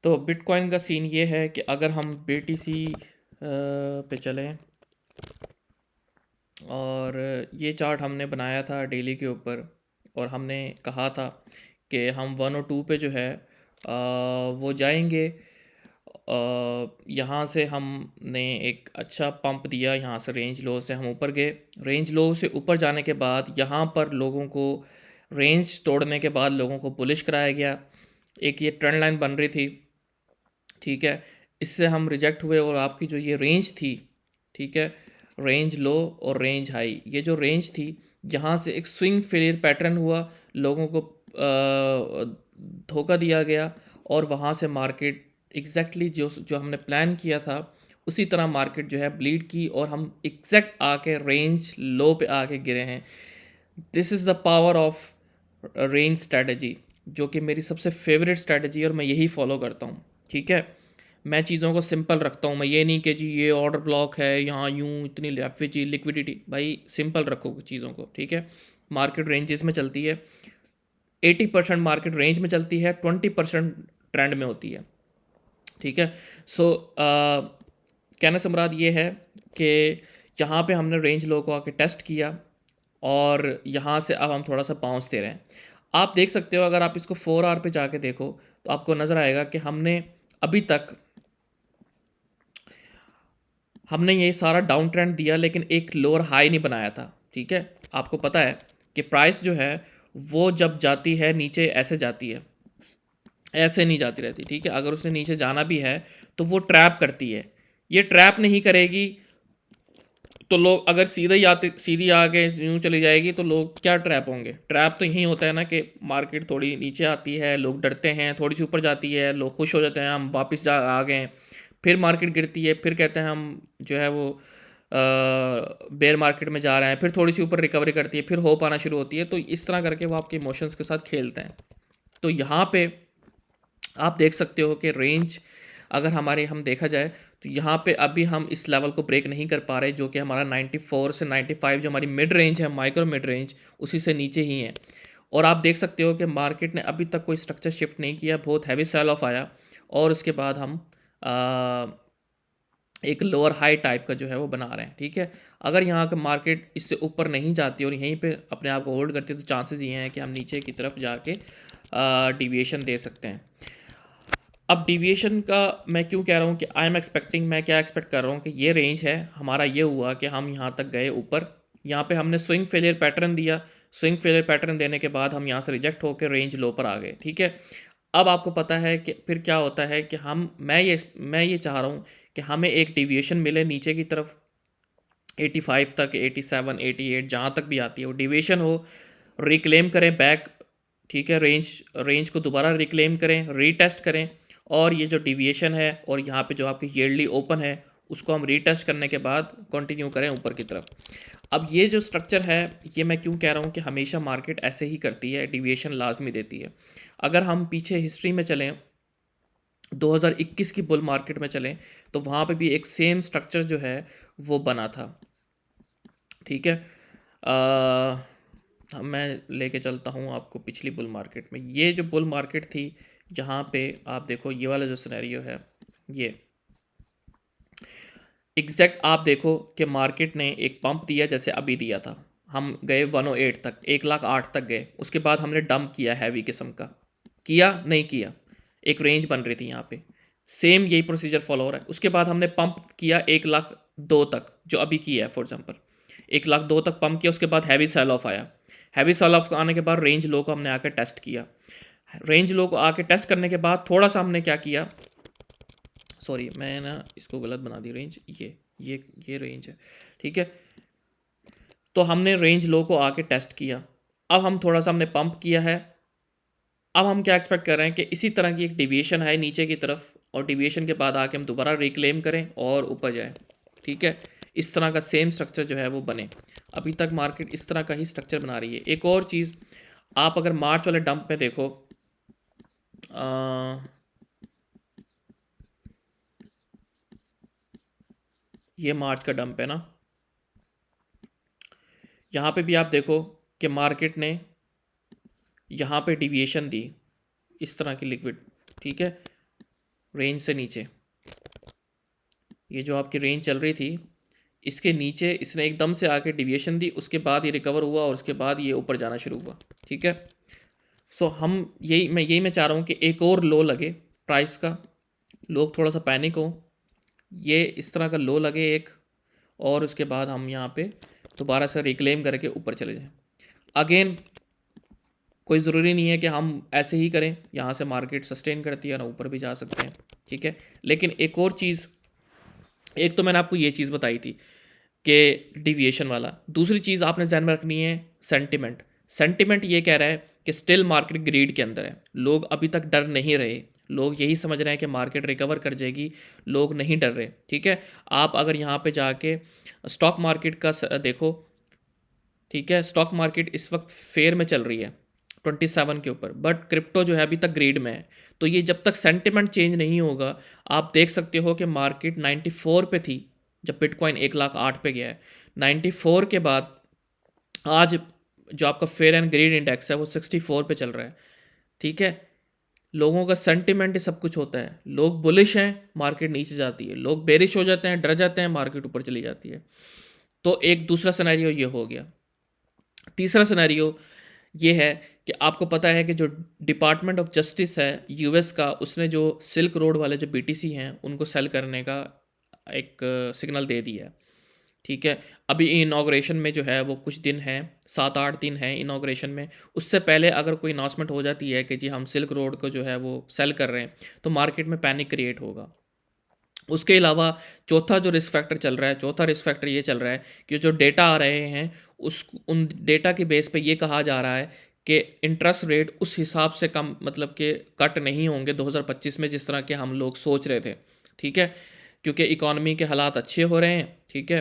तो बिटकॉइन का सीन ये है कि अगर हम BTC पे चलें, और ये चार्ट हमने बनाया था डेली के ऊपर, और हमने कहा था कि हम 102 पे जो है वो जाएंगे। यहाँ से हमने एक अच्छा पंप दिया, यहाँ से रेंज लो से हम ऊपर गए। रेंज लो से ऊपर जाने के बाद यहाँ पर लोगों को, रेंज तोड़ने के बाद लोगों को बुलिश कराया गया। एक ये ट्रेंड लाइन बन रही थी, ठीक है। इससे हम रिजेक्ट हुए, और आपकी जो ये रेंज थी, ठीक है, रेंज लो और रेंज हाई, ये जो रेंज थी, यहाँ से एक स्विंग फेलियर पैटर्न हुआ, लोगों को धोखा दिया गया, और वहाँ से मार्केट एग्जैक्टली जो जो हमने प्लान किया था उसी तरह मार्केट जो है ब्लीड की, और हम एग्जैक्ट आके रेंज लो पे आके गिरे हैं। This is the power of range strategy, जो कि मेरी सबसे फेवरेट स्ट्रैटेजी है, और मैं यही फॉलो करता हूँ, ठीक है। मैं चीज़ों को सिंपल रखता हूँ, मैं ये नहीं कि जी ये ऑर्डर ब्लॉक है, यहाँ यूँ इतनी लेफिजी लिक्विडिटी, भाई सिंपल रखो चीज़ों को, ठीक है। मार्केट रेंजेस में चलती है, 80% मार्केट रेंज में चलती है, 20% ट्रेंड में होती है, ठीक है। सो कहने से मुराद ये है कि यहाँ पे हमने रेंज लो को आके टेस्ट किया, और यहाँ से अब हम थोड़ा सा बाउंस दे रहे हैं। आप देख सकते हो, अगर आप इसको 4 आवर पे जाके देखो तो आपको नज़र आएगा कि अभी तक हमने ये सारा डाउन ट्रेंड दिया, लेकिन एक लोअर हाई नहीं बनाया था, ठीक है। आपको पता है कि प्राइस जो है वो जब जाती है नीचे ऐसे जाती है, ऐसे नहीं जाती रहती, ठीक है। अगर उसने नीचे जाना भी है तो वो ट्रैप करती है, ये ट्रैप नहीं करेगी तो लोग, अगर सीधे ही आते, सीधी आगे यूँ चली जाएगी तो लोग क्या ट्रैप होंगे। ट्रैप तो यही होता है ना कि मार्केट थोड़ी नीचे आती है, लोग डरते हैं, थोड़ी सी ऊपर जाती है, लोग खुश हो जाते हैं, हम वापस जा आ गए। फिर मार्केट गिरती है, फिर कहते हैं हम जो है वो बेयर मार्केट में जा रहे हैं, फिर थोड़ी सी ऊपर रिकवरी करती है, फिर होप आना शुरू होती है। तो इस तरह करके वो आपके इमोशंस के साथ खेलते हैं। तो यहाँ पे आप देख सकते हो कि रेंज, अगर हम देखा जाए तो यहाँ पे अभी हम इस लेवल को ब्रेक नहीं कर पा रहे, जो कि हमारा 94 से 95 जो हमारी मिड रेंज है, माइक्रो मिड रेंज, उसी से नीचे ही है। और आप देख सकते हो कि मार्केट ने अभी तक कोई स्ट्रक्चर शिफ्ट नहीं किया, बहुत हैवी सेल ऑफ आया, और उसके बाद हम एक लोअर हाई टाइप का जो है वो बना रहे हैं, ठीक है। अगर यहाँ का मार्केट इससे ऊपर नहीं जाती और यहीं पे अपने आप को होल्ड करती है, तो चांसेस ये हैं कि हम नीचे की तरफ जाके डिविएशन दे सकते हैं। अब डिविएशन का मैं क्यों कह रहा हूँ कि आई एम एक्सपेक्टिंग, मैं क्या एक्सपेक्ट कर रहा हूँ कि ये रेंज है हमारा, ये हुआ कि हम यहाँ तक गए ऊपर, यहाँ पे हमने स्विंग फेलियर पैटर्न दिया, स्विंग फेलियर पैटर्न देने के बाद हम यहाँ से रिजेक्ट होकर रेंज लो पर आ गए, ठीक है। अब आपको पता है कि फिर क्या होता है कि मैं ये चाह रहा हूँ कि हमें एक डिविएशन मिले नीचे की तरफ, 85 तक, 87, 88, जहाँ तक भी आती है वो डिविएशन हो, रिक्लेम करें बैक, ठीक है, रेंज रेंज को दोबारा रिक्लेम करें, रीटेस्ट करें, और ये जो डिविएशन है और यहाँ पे जो आपकी ईयरली ओपन है उसको हम रीटेस्ट करने के बाद कंटिन्यू करें ऊपर की तरफ। अब ये जो स्ट्रक्चर है, ये मैं क्यों कह रहा हूँ कि हमेशा मार्केट ऐसे ही करती है, डिविएशन लाजमी देती है। अगर हम पीछे हिस्ट्री में चलें, 2021 की बुल मार्केट में चलें, तो वहाँ पे भी एक सेम स्ट्रक्चर जो है वो बना था, ठीक है। मैं लेके चलता हूँ आपको पिछली बुल मार्केट में। ये जो बुल मार्केट थी, यहाँ पे आप देखो ये वाला जो सिनेरियो है, ये एग्जैक्ट आप देखो कि मार्केट ने एक पंप दिया जैसे अभी दिया था, हम गए 108 तक, 1,08,000 तक गए, उसके बाद हमने डंप किया हैवी किस्म का, किया नहीं किया, एक रेंज बन रही थी यहाँ पे, सेम यही प्रोसीजर फॉलो हो रहा है। उसके बाद हमने पंप किया 1,02,000 तक, जो अभी किया है फॉर एग्जांपल, 1,02,000 तक पंप किया, उसके बाद हैवी सेल ऑफ आया, हैवी सेल ऑफ आने के बाद रेंज लो को हमने आकर टेस्ट किया, रेंज लो को आके टेस्ट करने के बाद थोड़ा सा हमने क्या किया, सॉरी मैं ना इसको गलत बना दी, रेंज ये रेंज है, ठीक है। तो हमने रेंज लो को आके टेस्ट किया, अब हम थोड़ा सा हमने पंप किया है, अब हम क्या एक्सपेक्ट कर रहे हैं कि इसी तरह की एक डिविएशन है नीचे की तरफ, और डिविएशन के बाद आके हम दोबारा रिक्लेम करें और ऊपर जाएं, ठीक है। इस तरह का सेम स्ट्रक्चर जो है वो बने। अभी तक मार्केट इस तरह का ही स्ट्रक्चर बना रही है। एक और चीज़, आप अगर मार्च वाले डंप में देखो, ये मार्च का डंप है ना, यहाँ पे भी आप देखो कि मार्केट ने यहाँ पे डिविएशन दी, इस तरह की लिक्विड, ठीक है। रेंज से नीचे, ये जो आपकी रेंज चल रही थी इसके नीचे इसने एकदम से आके डिविएशन दी, उसके बाद ये रिकवर हुआ और उसके बाद ये ऊपर जाना शुरू हुआ। ठीक है, सो हम यही मैं चाह रहा हूँ कि एक और लो लगे प्राइस का, लोग थोड़ा सा पैनिक हो, ये इस तरह का लो लगे एक, और उसके बाद हम यहाँ पे दोबारा से रिक्लेम करके ऊपर चले जाएं। अगेन कोई ज़रूरी नहीं है कि हम ऐसे ही करें, यहाँ से मार्केट सस्टेन करती है ना, ऊपर भी जा सकते हैं। ठीक है, लेकिन एक और चीज़, एक तो मैंने आपको ये चीज़ बताई थी कि डिविएशन वाला, दूसरी चीज़ आपने ध्यान में रखनी है सेंटिमेंट। सेंटिमेंट ये कह रहा है कि स्टिल मार्केट ग्रीड के अंदर है, लोग अभी तक डर नहीं रहे, लोग यही समझ रहे हैं कि मार्केट रिकवर कर जाएगी, लोग नहीं डर रहे। ठीक है, आप अगर यहाँ पे जाके स्टॉक मार्केट का देखो, ठीक है, स्टॉक मार्केट इस वक्त फेयर में चल रही है 27 के ऊपर, बट क्रिप्टो जो है अभी तक ग्रीड में है। तो ये जब तक सेंटिमेंट चेंज नहीं होगा, आप देख सकते हो कि मार्केट 94 पे थी जब बिटकॉइन 1,08,000 पे गया है, 94 के बाद आज जो आपका फेयर एंड ग्रीड इंडेक्स है वो 64 पे चल रहा है। ठीक है, लोगों का सेंटिमेंट सब कुछ होता है, लोग बुलिश हैं मार्केट नीचे जाती है, लोग बेरिश हो जाते हैं, डर जाते हैं, मार्केट ऊपर चली जाती है। तो एक दूसरा सिनेरियो ये हो गया। तीसरा सिनेरियो ये है कि आपको पता है कि जो डिपार्टमेंट ऑफ जस्टिस है यूएस का, उसने जो सिल्क रोड वाले जो बीटीसी हैं उनको सेल करने का एक सिग्नल दे दिया है। ठीक है, अभी इनाग्रेशन में जो है वो कुछ दिन हैं, 7-8 दिन हैं इनाग्रेशन में, उससे पहले अगर कोई अनाउंसमेंट हो जाती है कि जी हम सिल्क रोड को जो है वो सेल कर रहे हैं, तो मार्केट में पैनिक क्रिएट होगा। उसके अलावा चौथा जो रिस्क फैक्टर चल रहा है, चौथा रिस्क फैक्टर ये चल रहा है कि जो डेटा आ रहे हैं उन डेटा के बेस पे ये कहा जा रहा है कि इंटरेस्ट रेट उस हिसाब से कम, मतलब कि कट नहीं होंगे 2025 में जिस तरह के हम लोग सोच रहे थे। ठीक है, क्योंकि इकॉनमी के हालात अच्छे हो रहे हैं। ठीक है,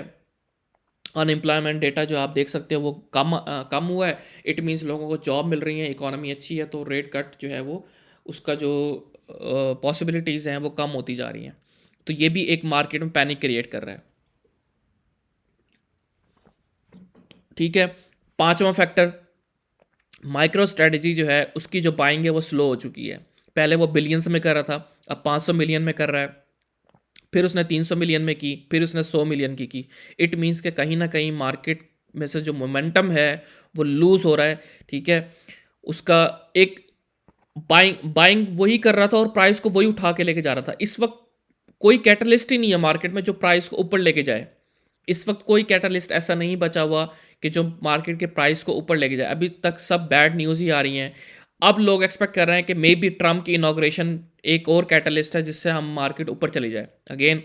अनएम्प्लॉयमेंट डेटा जो आप देख सकते हो वो कम हुआ है, इट मीन्स लोगों को जॉब मिल रही है, इकॉनमी अच्छी है, तो रेट कट जो है वो उसका जो पॉसिबिलिटीज़ हैं वो कम होती जा रही हैं। तो ये भी एक मार्केट में पैनिक क्रिएट कर रहा है। ठीक है, पांचवा फैक्टर, माइक्रो स्ट्रेटजी जो है उसकी जो बाइंग है वो स्लो हो चुकी है। पहले वो बिलियंस में कर रहा था, अब 500 मिलियन में कर रहा है, फिर उसने 300 मिलियन में की, फिर उसने 100 मिलियन की। इट मीन्स कि कहीं ना कहीं मार्केट में से जो मोमेंटम है वो लूज हो रहा है। ठीक है, उसका एक बाइंग बाइंग वही कर रहा था और प्राइस को वही उठा के लेके जा रहा था। इस वक्त कोई कैटलिस्ट ही नहीं है मार्केट में जो प्राइस को ऊपर लेके जाए। इस वक्त कोई कैटलिस्ट ऐसा नहीं बचा हुआ कि जो मार्केट के प्राइस को ऊपर लेके जाए। अभी तक सब बैड न्यूज़ ही आ रही हैं। अब लोग एक्सपेक्ट कर रहे हैं कि मे बी ट्रम्प की इनॉग्रेशन एक और कैटलिस्ट है जिससे हम मार्केट ऊपर चली जाए। अगेन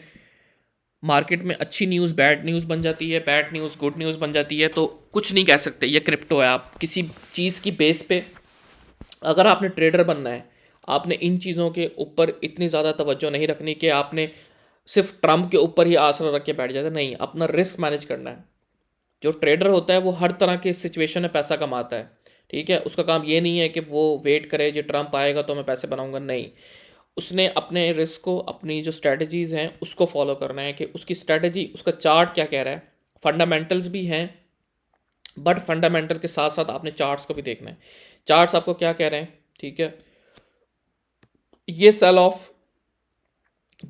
मार्केट में अच्छी न्यूज़ बैड न्यूज़ बन जाती है, बैड न्यूज़ गुड न्यूज़ बन जाती है, तो कुछ नहीं कह सकते। ये क्रिप्टो है, आप किसी चीज़ की बेस पे अगर आपने ट्रेडर बनना है, आपने इन चीज़ों के ऊपर इतनी ज़्यादा तवज्जो नहीं रखनी कि आपने सिर्फ ट्रम्प के ऊपर ही आसरा रख के बैठ जाते। नहीं, अपना रिस्क मैनेज करना है। जो ट्रेडर होता है वो हर तरह के सिचुएशन में पैसा कमाता है। ठीक है, उसका काम ये नहीं है कि वो वेट करे जो ट्रम्प आएगा तो मैं पैसे बनाऊंगा, नहीं, उसने अपने रिस्क को, अपनी जो स्ट्रेटजीज़ हैं उसको फॉलो करना है कि उसकी स्ट्रेटजी, उसका चार्ट क्या कह रहा है। फंडामेंटल्स भी हैं, बट फंडामेंटल के साथ साथ आपने चार्ट्स को भी देखना है। चार्ट्स आपको क्या कह रहे हैं। ठीक है, ये सेल ऑफ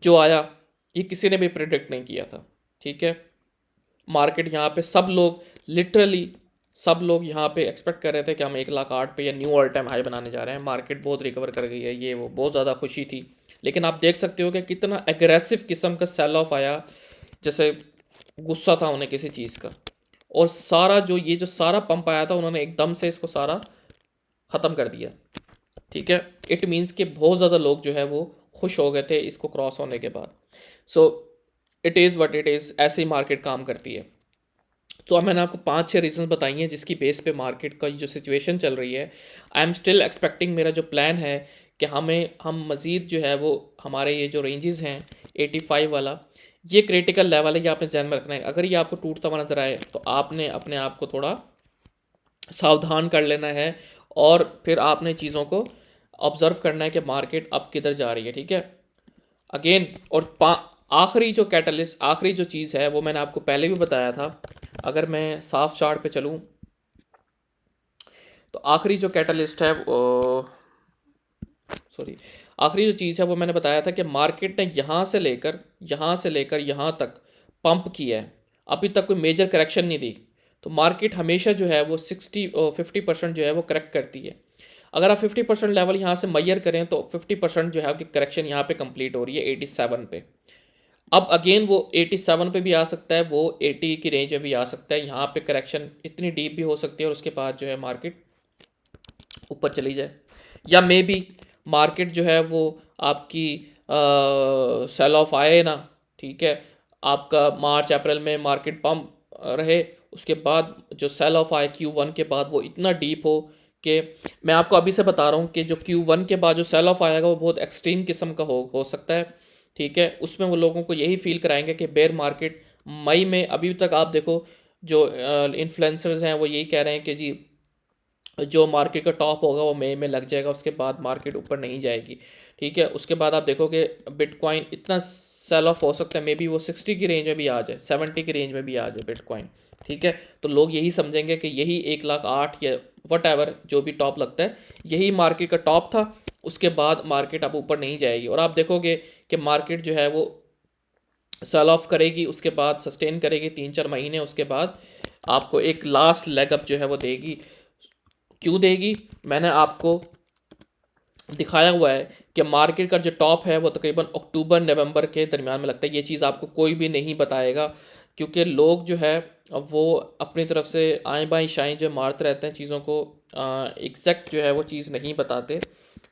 जो आया ये किसी ने भी प्रिडिक्ट नहीं किया था। ठीक है, मार्केट यहाँ पे सब लोग, लिटरली सब लोग यहाँ पे एक्सपेक्ट कर रहे थे कि हम 1,08,000 पे या न्यू ऑल टाइम हाई बनाने जा रहे हैं, मार्केट बहुत रिकवर कर गई है, ये वो बहुत ज़्यादा खुशी थी। लेकिन आप देख सकते हो कि कितना एग्रेसिव किस्म का सेल ऑफ आया, जैसे गुस्सा था उन्हें किसी चीज़ का, और सारा जो सारा पंप आया था उन्होंने एकदम से इसको सारा ख़त्म कर दिया। ठीक है, इट मीन्स कि बहुत ज़्यादा लोग जो है वो खुश हो गए थे इसको क्रॉस होने के बाद। So it is what it is, ऐसे ही मार्केट काम करती है। तो अब मैंने आपको 5-6 रीजन बताई हैं जिसकी बेस पे मार्केट का जो सिचुएशन चल रही है। आई एम स्टिल एक्सपेक्टिंग, मेरा जो प्लान है कि हम मज़ीद जो है वो हमारे ये जो रेंजेस हैं 85 वाला, ये क्रिटिकल लेवल है, ये आपने ध्यान में रखना है। अगर ये आपको टूटता हुआ नजर आए तो आपने अपने आप को थोड़ा सावधान कर लेना है, और फिर आपने चीज़ों को ऑब्ज़र्व करना है कि मार्केट अब किधर जा रही है। ठीक है, अगेन, और आखिरी जो कैटलिस्ट, आखिरी जो चीज़ है वो मैंने आपको पहले भी बताया था। अगर मैं साफ चार्ट पे चलूँ तो आखिरी जो कैटलिस्ट है, सॉरी, आखिरी जो चीज़ है वो मैंने बताया था कि मार्केट ने यहाँ से लेकर यहाँ तक पंप किया है, अभी तक कोई मेजर करेक्शन नहीं दी। तो मार्केट हमेशा जो है वो 50% जो है वो करेक्ट करती है। अगर आप 50% लेवल यहाँ से मैयर करें तो 50% जो है आपकी करेक्शन यहाँ पे कंप्लीट हो रही है 87 पे। अब अगेन वो 87 पे भी आ सकता है, वो 80 की रेंज में भी आ सकता है। यहाँ पे करेक्शन इतनी डीप भी हो सकती है और उसके बाद जो है मार्केट ऊपर चली जाए, या मे बी मार्केट जो है वो आपकी सेल ऑफ आए ना, ठीक है, आपका मार्च अप्रैल में मार्केट पम्प रहे, उसके बाद जो सेल ऑफ आए Q1 के बाद वो इतना डीप हो कि मैं आपको अभी से बता रहा हूँ कि जो Q1 के बाद जो सेल ऑफ आएगा वो बहुत एक्सट्रीम किस्म का हो सकता है, ठीक है। उसमें वो लोगों को यही फील कराएंगे कि बेयर मार्केट मई में, अभी तक आप देखो जो इन्फ्लुएंसर्स हैं वो यही कह रहे हैं कि जी जो मार्केट का टॉप होगा वो मई में लग जाएगा, उसके बाद मार्केट ऊपर नहीं जाएगी, ठीक है। उसके बाद आप देखोगे बिटकॉइन इतना सेल ऑफ हो सकता है, मे बी वो 60 की रेंज में भी आ जाए, 70 की रेंज में भी आ जाए बिटकॉइन, ठीक है। तो लोग यही समझेंगे कि यही 1,08,000 या वट एवर जो भी टॉप लगता है यही मार्केट का टॉप था, उसके बाद मार्केट अब ऊपर नहीं जाएगी। और आप देखोगे कि मार्केट जो है वो सेल ऑफ करेगी, उसके बाद सस्टेन करेगी 3-4 महीने, उसके बाद आपको एक लास्ट लेग अप जो है वो देगी। क्यों देगी? मैंने आपको दिखाया हुआ है कि मार्केट का जो टॉप है वो तकरीबन अक्टूबर नवंबर के दरमियान में लगता है। ये चीज़ आपको कोई भी नहीं बताएगा, क्योंकि लोग जो है वो अपनी तरफ से आएँ बाएँ शाएँ जो मारते रहते हैं चीज़ों को, एग्जैक्ट जो है वो चीज़ नहीं बताते।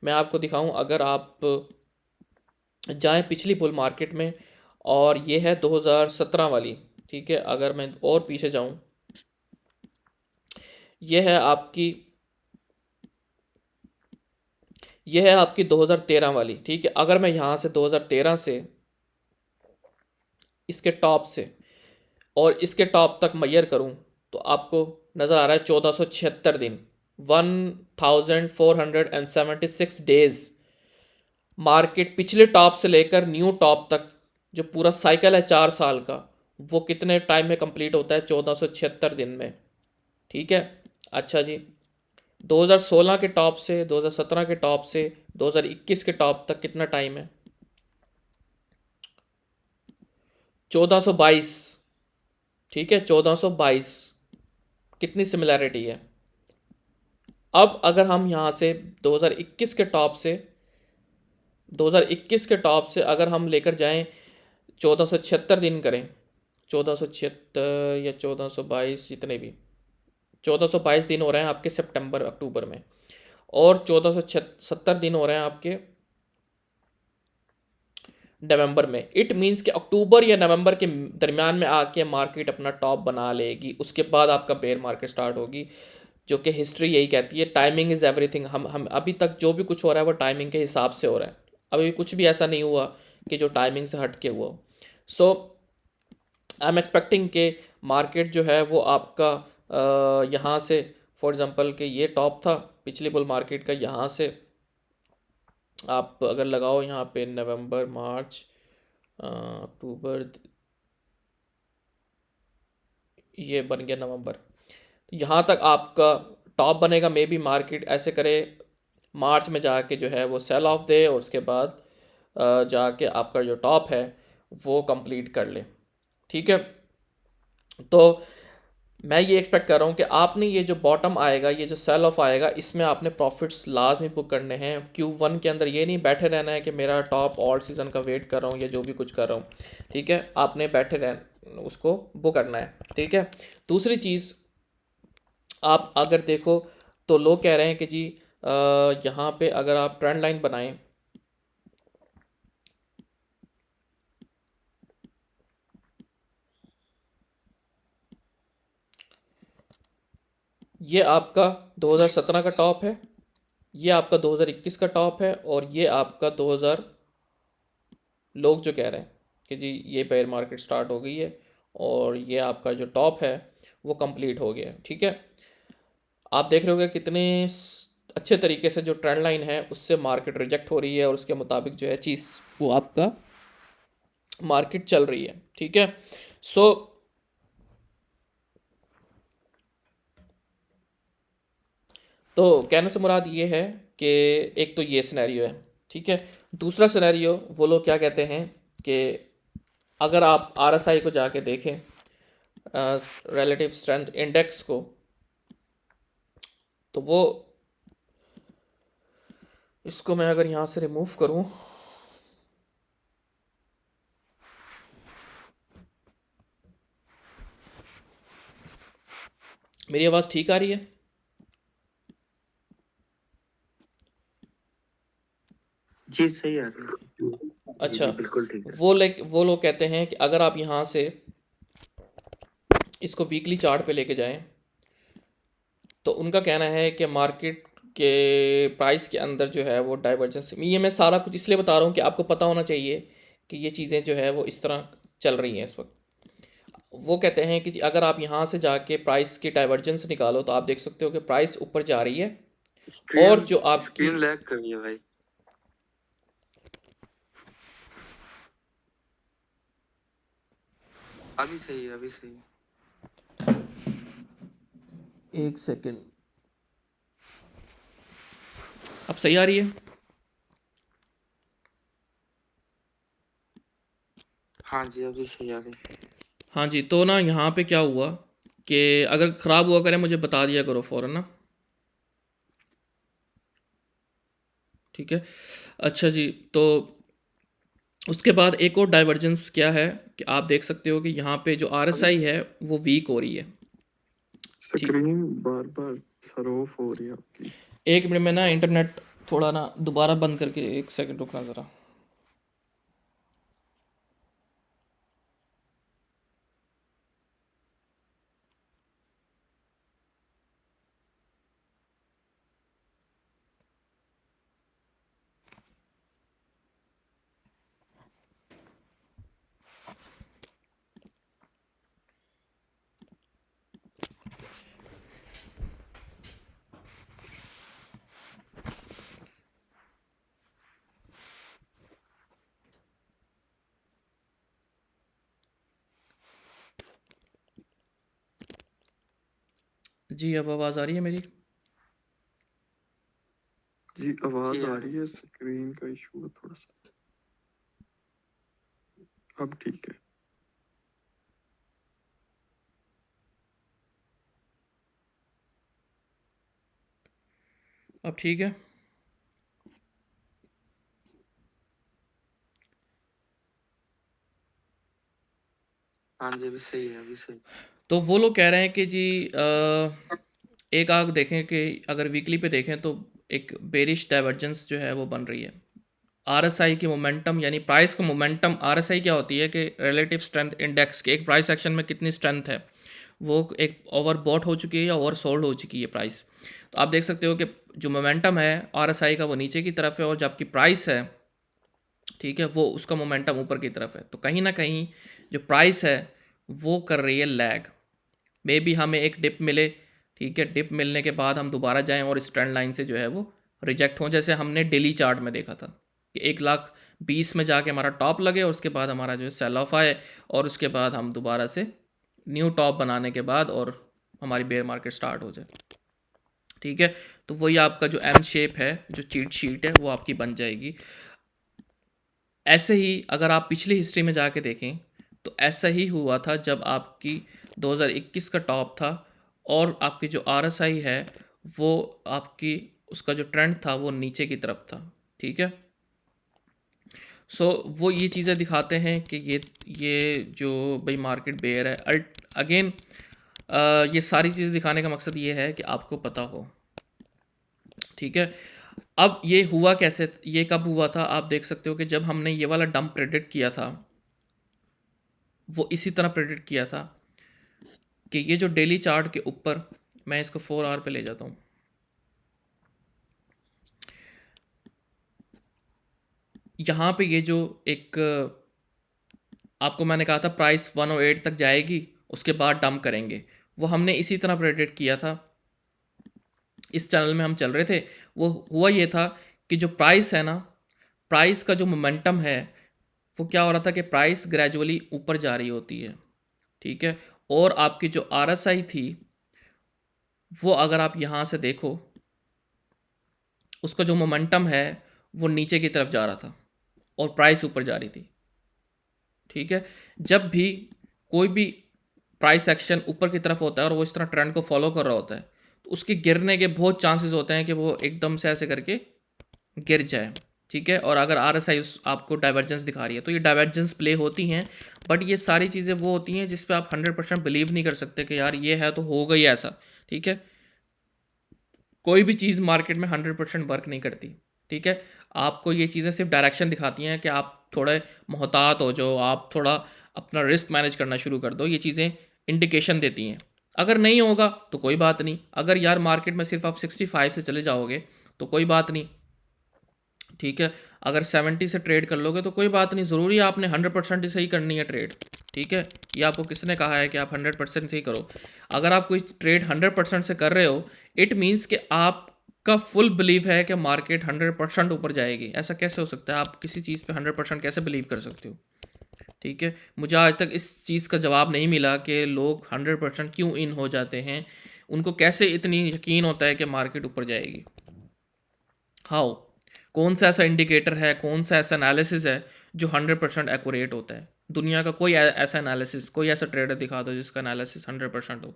मैं आपको दिखाऊं, अगर आप जाएं पिछली बुल मार्केट में, और ये है 2017 वाली, ठीक है। अगर मैं और पीछे जाऊं, ये है आपकी ये है आपकी 2013 वाली, ठीक है। अगर मैं यहाँ से 2013 से इसके टॉप से और इसके टॉप तक मैयर करूँ तो आपको नज़र आ रहा है 1476 दिन, 1476 डेज मार्केट पिछले टॉप से लेकर न्यू टॉप तक जो पूरा साइकिल है 4 साल का, वो कितने टाइम में कंप्लीट होता है? 1476 दिन में, ठीक है। अच्छा जी, 2016 के टॉप से 2017 के टॉप से 2021 के टॉप तक कितना टाइम है? 1422, ठीक है, 1422। कितनी सिमिलैरिटी है? अब अगर हम यहाँ से 2021 के टॉप से 2021 के टॉप से अगर हम लेकर जाएं 1476 दिन करें, 1476 या 1422, जितने भी 1422 दिन हो रहे हैं आपके सितंबर अक्टूबर में, और 1470 दिन हो रहे हैं आपके नवंबर में। इट मीन्स कि अक्टूबर या नवंबर के दरमियान में आके मार्केट अपना टॉप बना लेगी, उसके बाद आपका बेयर मार्केट स्टार्ट होगी, जो कि हिस्ट्री यही कहती है, टाइमिंग इज़ एवरीथिंग। हम अभी तक जो भी कुछ हो रहा है वो टाइमिंग के हिसाब से हो रहा है, अभी कुछ भी ऐसा नहीं हुआ कि जो टाइमिंग से हट के हुआ हो। सो आई एम एक्सपेक्टिंग कि मार्केट जो है वो आपका यहाँ से, फॉर एग्ज़ाम्पल कि ये टॉप था पिछली बुल मार्केट का, यहाँ से आप अगर लगाओ यहाँ पे नवंबर मार्च अक्टूबर, ये बन गया नवंबर, तो यहाँ तक आपका टॉप बनेगा। मे बी मार्केट ऐसे करे मार्च में जाके जो है वो सेल ऑफ दे, और उसके बाद जाके आपका जो टॉप है वो कंप्लीट कर ले, ठीक है। तो मैं ये एक्सपेक्ट कर रहा हूँ कि आपने ये जो बॉटम आएगा, ये जो सेल ऑफ आएगा, इसमें आपने प्रॉफिट्स लाजमी बुक करने हैं। Q1 के अंदर ये नहीं बैठे रहना है कि मेरा टॉप ऑल सीज़न का वेट कर रहा हूँ या जो भी कुछ कर रहा हूँ, ठीक है। आपने बैठे रहना, उसको बुक करना है, ठीक है। दूसरी चीज़, आप अगर देखो तो लोग कह रहे हैं कि जी यहाँ पे अगर आप ट्रेंड लाइन बनाएं, ये आपका 2017 का टॉप है, ये आपका 2021 का टॉप है, और ये आपका 2000, लोग जो कह रहे हैं कि जी ये बेयर मार्केट स्टार्ट हो गई है और ये आपका जो टॉप है वो कंप्लीट हो गया है, ठीक है। आप देख रहे होगे कितने अच्छे तरीके से जो ट्रेंड लाइन है उससे मार्केट रिजेक्ट हो रही है, और उसके मुताबिक जो है चीज़ वो आपका मार्केट चल रही है, ठीक है। सो तो कहने से मुराद ये है कि एक तो ये सिनेरियो है, ठीक है। दूसरा सिनेरियो वो लोग क्या कहते हैं कि अगर आप आरएसआई को जाके देखें, रिलेटिव स्ट्रेंथ इंडेक्स को, तो वो, इसको मैं अगर यहाँ से रिमूव करूँ, मेरी आवाज़ ठीक आ रही है? जी सही आ रही है। अच्छा, जी बिल्कुल ठीक है। वो लोग कहते हैं कि अगर आप यहाँ से इसको वीकली चार्ट पे लेके जाएं, तो उनका कहना है कि मार्केट के प्राइस के अंदर जो है वो डाइवर्जेंस, ये मैं सारा कुछ इसलिए बता रहा हूँ कि आपको पता होना चाहिए कि ये चीज़ें जो है वो इस तरह चल रही हैं इस वक्त। वो कहते हैं कि अगर आप यहाँ से जाके प्राइस की डाइवर्जेंस निकालो, तो आप देख सकते हो कि प्राइस ऊपर जा रही है, और स्क्रीन जो आपकी, स्क्रीन लैग कर रही है भाई। अभी सही है, अभी सही है। एक सेकेंड, अब सही आ रही है? हाँ जी अभी सही आ रही है। हाँ जी, तो ना यहाँ पे क्या हुआ कि अगर ख़राब हुआ करे मुझे बता दिया करो फ़ौरन ना, ठीक है। अच्छा जी, तो उसके बाद एक और डाइवर्जेंस क्या है कि आप देख सकते हो कि यहाँ पे जो आरएसआई है वो वीक हो रही है, ठीक। Screen bar bar sir of हो रही है आपकी। एक मिनट में ना इंटरनेट थोड़ा ना दोबारा बंद करके, एक सेकंड रुकना ज़रा। जी, अब आवाज़ आ रही है मेरी? जी आवाज आ रही है, स्क्रीन का इशू है थोड़ा सा। अब ठीक है। अब ठीक है। हाँ जी अभी सही है, अभी सही। तो वो लोग कह रहे हैं कि जी एक आग देखें कि अगर वीकली पे देखें तो एक बेरिश डाइवर्जेंस जो है वो बन रही है। आरएसआई की मोमेंटम, यानी प्राइस का मोमेंटम, आरएसआई क्या होती है कि रिलेटिव स्ट्रेंथ इंडेक्स के एक प्राइस एक्शन में कितनी स्ट्रेंथ है, वो एक ओवर बॉट हो चुकी है या ओवर सोल्ड हो चुकी है प्राइस। तो आप देख सकते हो कि जो मोमेंटम है आरएसआई का वो नीचे की तरफ है, और जबकि प्राइस है, ठीक है, वो उसका मोमेंटम ऊपर की तरफ है। तो कहीं ना कहीं जो प्राइस है वो कर रही है लैग। मे बी हमें एक डिप मिले, ठीक है, डिप मिलने के बाद हम दोबारा जाएं और इस ट्रेंड लाइन से जो है वो रिजेक्ट हों, जैसे हमने डेली चार्ट में देखा था कि 1,20,000 में जाके हमारा टॉप लगे और उसके बाद हमारा जो है सेल ऑफ आए, और उसके बाद हम दोबारा से न्यू टॉप बनाने के बाद और हमारी बेयर मार्केट स्टार्ट हो जाए, ठीक है। तो वही आपका जो एम शेप है, जो चीट शीट है, वो आपकी बन जाएगी। ऐसे ही अगर आप पिछली हिस्ट्री में जाके देखें तो ऐसा ही हुआ था जब आपकी 2021 का टॉप था, और आपकी जो आरएसआई है वो आपकी, उसका जो ट्रेंड था वो नीचे की तरफ था, ठीक है। सो वो ये चीज़ें दिखाते हैं कि ये जो भाई मार्केट बेयर है, अल्ट अगेन ये सारी चीज़ें दिखाने का मकसद ये है कि आपको पता हो, ठीक है। अब ये हुआ कैसे, ये कब हुआ था, आप देख सकते हो कि जब हमने ये वाला डंप प्रेडिक्ट किया था, वो इसी तरह प्रेडिक्ट किया था कि ये जो डेली चार्ट के ऊपर, मैं इसको 4 आवर पे ले जाता हूँ, यहाँ पे ये जो एक, आपको मैंने कहा था प्राइस 108 तक जाएगी, उसके बाद डंप करेंगे, वो हमने इसी तरह प्रेडिक्ट किया था। इस चैनल में हम चल रहे थे, वो हुआ ये था कि जो प्राइस है ना, प्राइस का जो मोमेंटम है, वो क्या हो रहा था कि प्राइस ग्रेजुअली ऊपर जा रही होती है, ठीक है। और आपकी जो आरएसआई थी, वो अगर आप यहाँ से देखो, उसका जो मोमेंटम है वो नीचे की तरफ जा रहा था और प्राइस ऊपर जा रही थी। ठीक है, जब भी कोई भी प्राइस एक्शन ऊपर की तरफ होता है और वो इस तरह ट्रेंड को फॉलो कर रहा होता है, तो उसके गिरने के बहुत चांसेस होते हैं कि वो एकदम से ऐसे करके गिर जाए। ठीक है, और अगर RSI आपको डाइवर्जेंस दिखा रही है तो ये डाइवर्जेंस प्ले होती हैं, बट ये सारी चीज़ें वो होती हैं जिस पे आप 100% बिलीव नहीं कर सकते कि यार ये है तो हो गई ऐसा। ठीक है, कोई भी चीज़ मार्केट में 100% वर्क नहीं करती। ठीक है, आपको ये चीज़ें सिर्फ डायरेक्शन दिखाती हैं कि आप थोड़े मोहतात हो जाओ, आप थोड़ा अपना रिस्क मैनेज करना शुरू कर दो, ये चीज़ें इंडिकेशन देती हैं। अगर नहीं होगा तो कोई बात नहीं, अगर यार मार्केट में सिर्फ आप 65 से चले जाओगे तो कोई बात नहीं। ठीक है, अगर 70 से ट्रेड कर लोगे तो कोई बात नहीं, ज़रूरी है आपने 100% से ही करनी है ट्रेड। ठीक है, ये आपको किसने कहा है कि आप 100% से ही करो? अगर आप कोई ट्रेड 100% से कर रहे हो, इट मीन्स कि आपका फुल बिलीव है कि मार्केट 100% ऊपर जाएगी। ऐसा कैसे हो सकता है? आप किसी चीज़ पे 100% कैसे बिलीव कर सकते हो? ठीक है, मुझे आज तक इस चीज़ का जवाब नहीं मिला कि लोग 100% क्यों इन हो जाते हैं, उनको कैसे इतनी यकीन होता है कि मार्केट ऊपर जाएगी। हाउ? कौन सा ऐसा इंडिकेटर है, कौन सा ऐसा एनालिसिस है जो 100% एक्यूरेट होता है? दुनिया का कोई ऐसा एनालिसिस, कोई ऐसा ट्रेडर दिखा दो जिसका एनालिसिस 100% हो।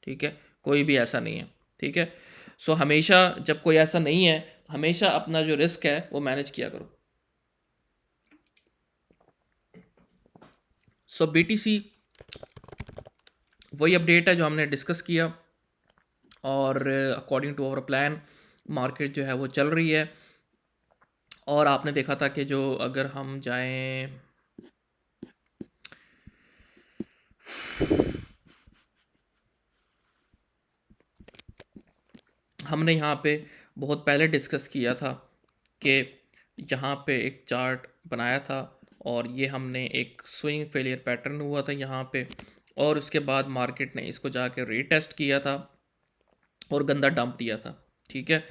ठीक है, कोई भी ऐसा नहीं है। ठीक है, सो हमेशा जब कोई ऐसा नहीं है, हमेशा अपना जो रिस्क है वो मैनेज किया करो। सो BTC वही अपडेट है जो हमने डिस्कस किया, और according to our plan market जो है वो चल रही है। और आपने देखा था कि जो अगर हम जाएं, हमने यहाँ पे बहुत पहले डिस्कस किया था कि यहाँ पे एक चार्ट बनाया था और ये हमने एक स्विंग फेलियर पैटर्न हुआ था यहाँ पे, और उसके बाद मार्केट ने इसको जाके रीटेस्ट किया था और गंदा डंप दिया था। ठीक है,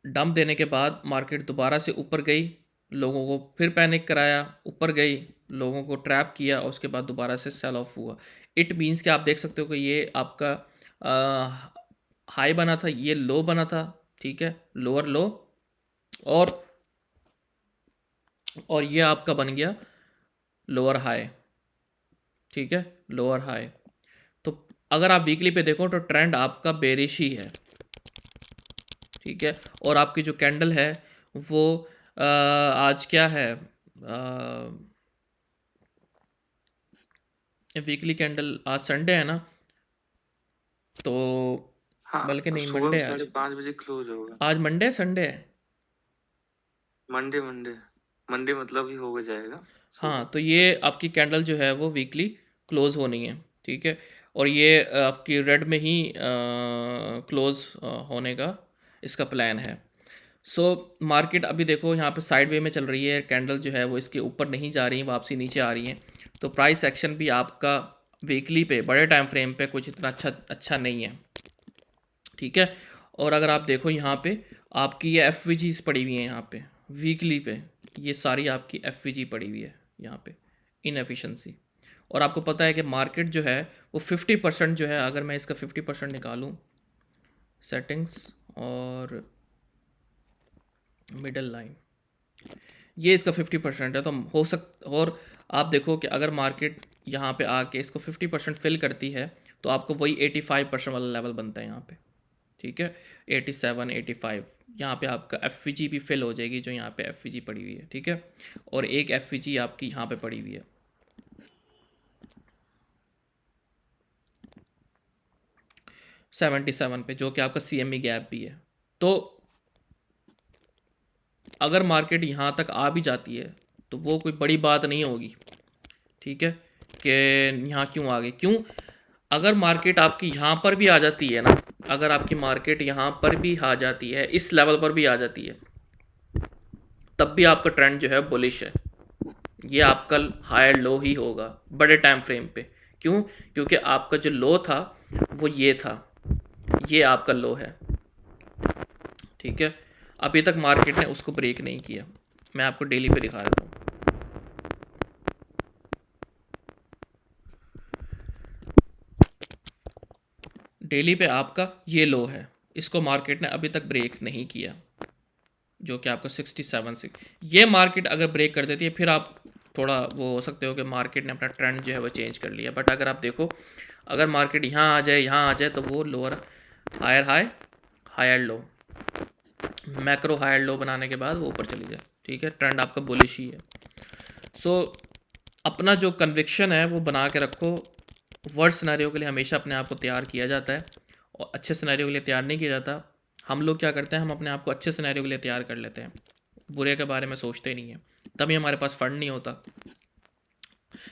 डंप देने के बाद मार्केट दोबारा से ऊपर गई, लोगों को फिर पैनिक कराया, ऊपर गई, लोगों को ट्रैप किया और उसके बाद दोबारा से सेल ऑफ हुआ। इट मीन्स कि आप देख सकते हो कि ये आपका हाई बना था, ये लो बना था। ठीक है, लोअर लो, और ये आपका बन गया लोअर हाई। ठीक है, लोअर हाई। तो अगर आप वीकली पे देखो तो ट्रेंड आपका बेरिश ही है। ठीक है, और आपकी जो कैंडल है वो आज क्या है, वीकली कैंडल आज संडे है ना, तो हाँ, बल्कि नहीं, सुबह मंडे है आज। 5:30 क्लोज होगा। आज मंडे संडे है। मंडे मंडे मंडे मतलब ही हो जाएगा हाँ, सुबह। तो ये आपकी कैंडल जो है वो वीकली क्लोज होनी है। ठीक है, और ये आपकी रेड में ही क्लोज होने का इसका प्लान है। सो मार्केट अभी देखो यहाँ पे साइड वे में चल रही है, कैंडल जो है वो इसके ऊपर नहीं जा रही, वापसी नीचे आ रही है। तो प्राइस एक्शन भी आपका वीकली पे, बड़े टाइम फ्रेम पे कुछ इतना अच्छा नहीं है। ठीक है, और अगर आप देखो यहाँ पे आपकी ये FVGs पड़ी हुई हैं यहाँ पे वीकली पे, ये सारी आपकी FVG पड़ी हुई है यहाँ पे, इनएफिशिएंसी। और आपको पता है कि मार्केट जो है वो 50% जो है, अगर मैं इसका 50% निकालूं सेटिंग्स और मिडल लाइन, ये इसका 50% है, तो हो और आप देखो कि अगर मार्केट यहाँ पे आके इसको 50% फिल करती है तो आपको वही 85% वाला लेवल बनता है यहाँ पे। ठीक है, 87 85 यहाँ पे आपका FVG भी फिल हो जाएगी, जो यहाँ पे FVG पड़ी हुई है। ठीक है, और एक FVG आपकी यहाँ पे पड़ी हुई है 77 पे, जो कि आपका CME गैप भी है। तो अगर मार्केट यहाँ तक आ भी जाती है तो वो कोई बड़ी बात नहीं होगी। ठीक है, कि यहाँ क्यों आ गई, क्यों? अगर मार्केट आपकी यहाँ पर भी आ जाती है ना, अगर आपकी मार्केट यहाँ पर भी आ जाती है, इस लेवल पर भी आ जाती है, तब भी आपका ट्रेंड जो है बुलिश है। ये आपका हायर लो ही होगा बड़े टाइम फ्रेम पे। क्यों? क्योंकि आपका जो लो था वो ये था, ये आपका लो है। ठीक है, अभी तक मार्केट ने उसको ब्रेक नहीं किया। मैं आपको डेली पे दिखा देता हूँ। डेली पे आपका ये लो है, इसको मार्केट ने अभी तक ब्रेक नहीं किया। जो कि आपका 67 से, ये मार्केट अगर ब्रेक कर देती है फिर आप थोड़ा वो हो सकते हो कि मार्केट ने अपना ट्रेंड जो है वो चेंज कर लिया। बट अगर आप देखो, अगर मार्केट यहाँ आ जाए तो वो lower higher high higher low, macro higher low बनाने के बाद वो ऊपर चली जाए, ठीक है, ट्रेंड आपका बुलिश ही है। सो अपना जो कन्विक्शन है वो बना के रखो। वर्स्ट सिनेरियो के लिए हमेशा अपने आप को तैयार किया जाता है और अच्छे सिनेरियो के लिए तैयार नहीं किया जाता। हम लोग क्या करते हैं, हम अपने आप को अच्छे सिनेरियो के लिए तैयार कर लेते हैं, बुरे के बारे में सोचते ही नहीं है, तभी हमारे पास फंड नहीं होता,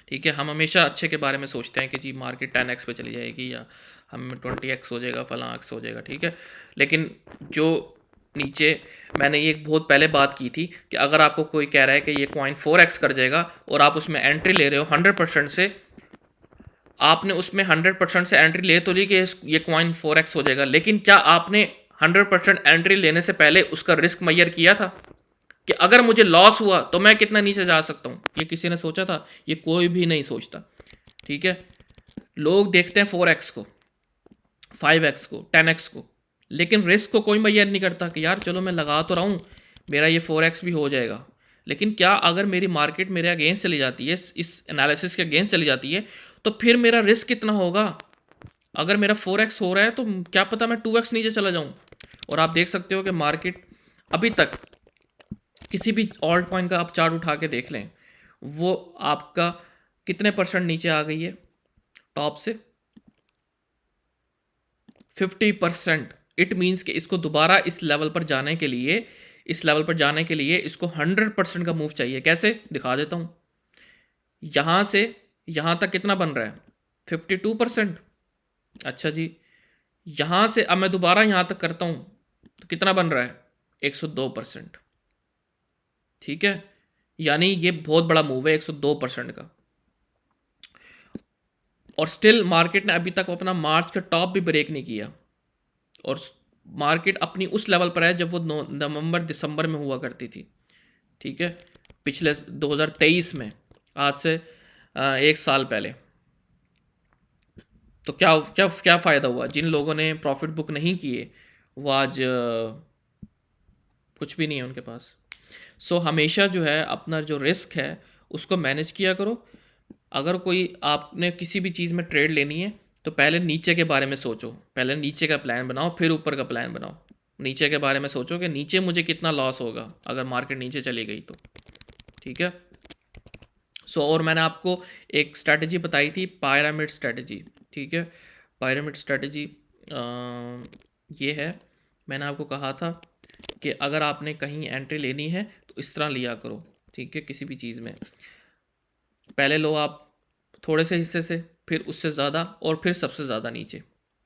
ठीक है। हम हमेशा अच्छे के बारे में सोचते हैं कि जी मार्केट 10x पे चली जाएगी या हम 20x हो जाएगा, फलां x हो जाएगा, ठीक है। लेकिन जो नीचे मैंने ये एक बहुत पहले बात की थी कि अगर आपको कोई कह रहा है कि ये कॉइन 4x कर जाएगा और आप उसमें एंट्री ले रहे हो 100% से, आपने उसमें 100% से एंट्री ले तो ली कि ये कॉइन 4x हो जाएगा, लेकिन क्या आपने 100% एंट्री लेने से पहले उसका रिस्क मैयर किया था कि अगर मुझे लॉस हुआ तो मैं कितना नीचे जा सकता हूँ? ये किसी ने सोचा था? ये कोई भी नहीं सोचता, ठीक है। लोग देखते हैं 4x को, 5x को, 10x को, लेकिन रिस्क को कोई मैयर नहीं करता कि यार चलो मैं लगा तो रहा हूँ, मेरा ये 4x भी हो जाएगा, लेकिन क्या अगर मेरी मार्केट मेरे अगेंस्ट चली जाती है, इस एनालिसिस के अगेंस्ट चली जाती है, तो फिर मेरा रिस्क कितना होगा? अगर मेरा 4x हो रहा है तो क्या पता मैं 2x नीचे चला जाऊँ। और आप देख सकते हो कि मार्केट अभी तक किसी भी ऑल्ट कॉइन का आप चार्ट उठा के देख लें, वो आपका कितने परसेंट नीचे आ गई है टॉप से? 50%। इट मीन्स कि इसको दोबारा इस लेवल पर जाने के लिए, इसको 100% का मूव चाहिए। कैसे? दिखा देता हूँ। यहाँ से यहाँ तक कितना बन रहा है? 52%। अच्छा जी, यहाँ से अब मैं दोबारा यहाँ तक करता हूँ तो कितना बन रहा है? 102%, ठीक है। यानी ये बहुत बड़ा मूव है 102% का। और स्टिल मार्केट ने अभी तक अपना मार्च का टॉप भी ब्रेक नहीं किया, और मार्केट अपनी उस लेवल पर है जब वो नवंबर दिसंबर में हुआ करती थी, ठीक है, पिछले 2023 में, आज से 1 साल पहले। तो क्या क्या क्या फ़ायदा हुआ? जिन लोगों ने प्रॉफिट बुक नहीं किए वो आज कुछ भी नहीं है उनके पास। सो हमेशा जो है अपना जो रिस्क है उसको मैनेज किया करो। अगर कोई आपने किसी भी चीज़ में ट्रेड लेनी है तो पहले नीचे के बारे में सोचो, पहले नीचे का प्लान बनाओ, फिर ऊपर का प्लान बनाओ। नीचे के बारे में सोचो कि नीचे मुझे कितना लॉस होगा अगर मार्केट नीचे चली गई तो, ठीक है। सो और मैंने आपको एक स्ट्रैटेजी बताई थी, पायरामिड स्ट्रैटेजी, ठीक है। पायरामिड स्ट्रैटेजी ये है, मैंने आपको कहा था कि अगर आपने कहीं एंट्री लेनी है तो इस तरह लिया करो, ठीक है। किसी भी चीज़ में पहले लो आप थोड़े से हिस्से से, फिर उससे ज़्यादा, और फिर सबसे ज़्यादा नीचे।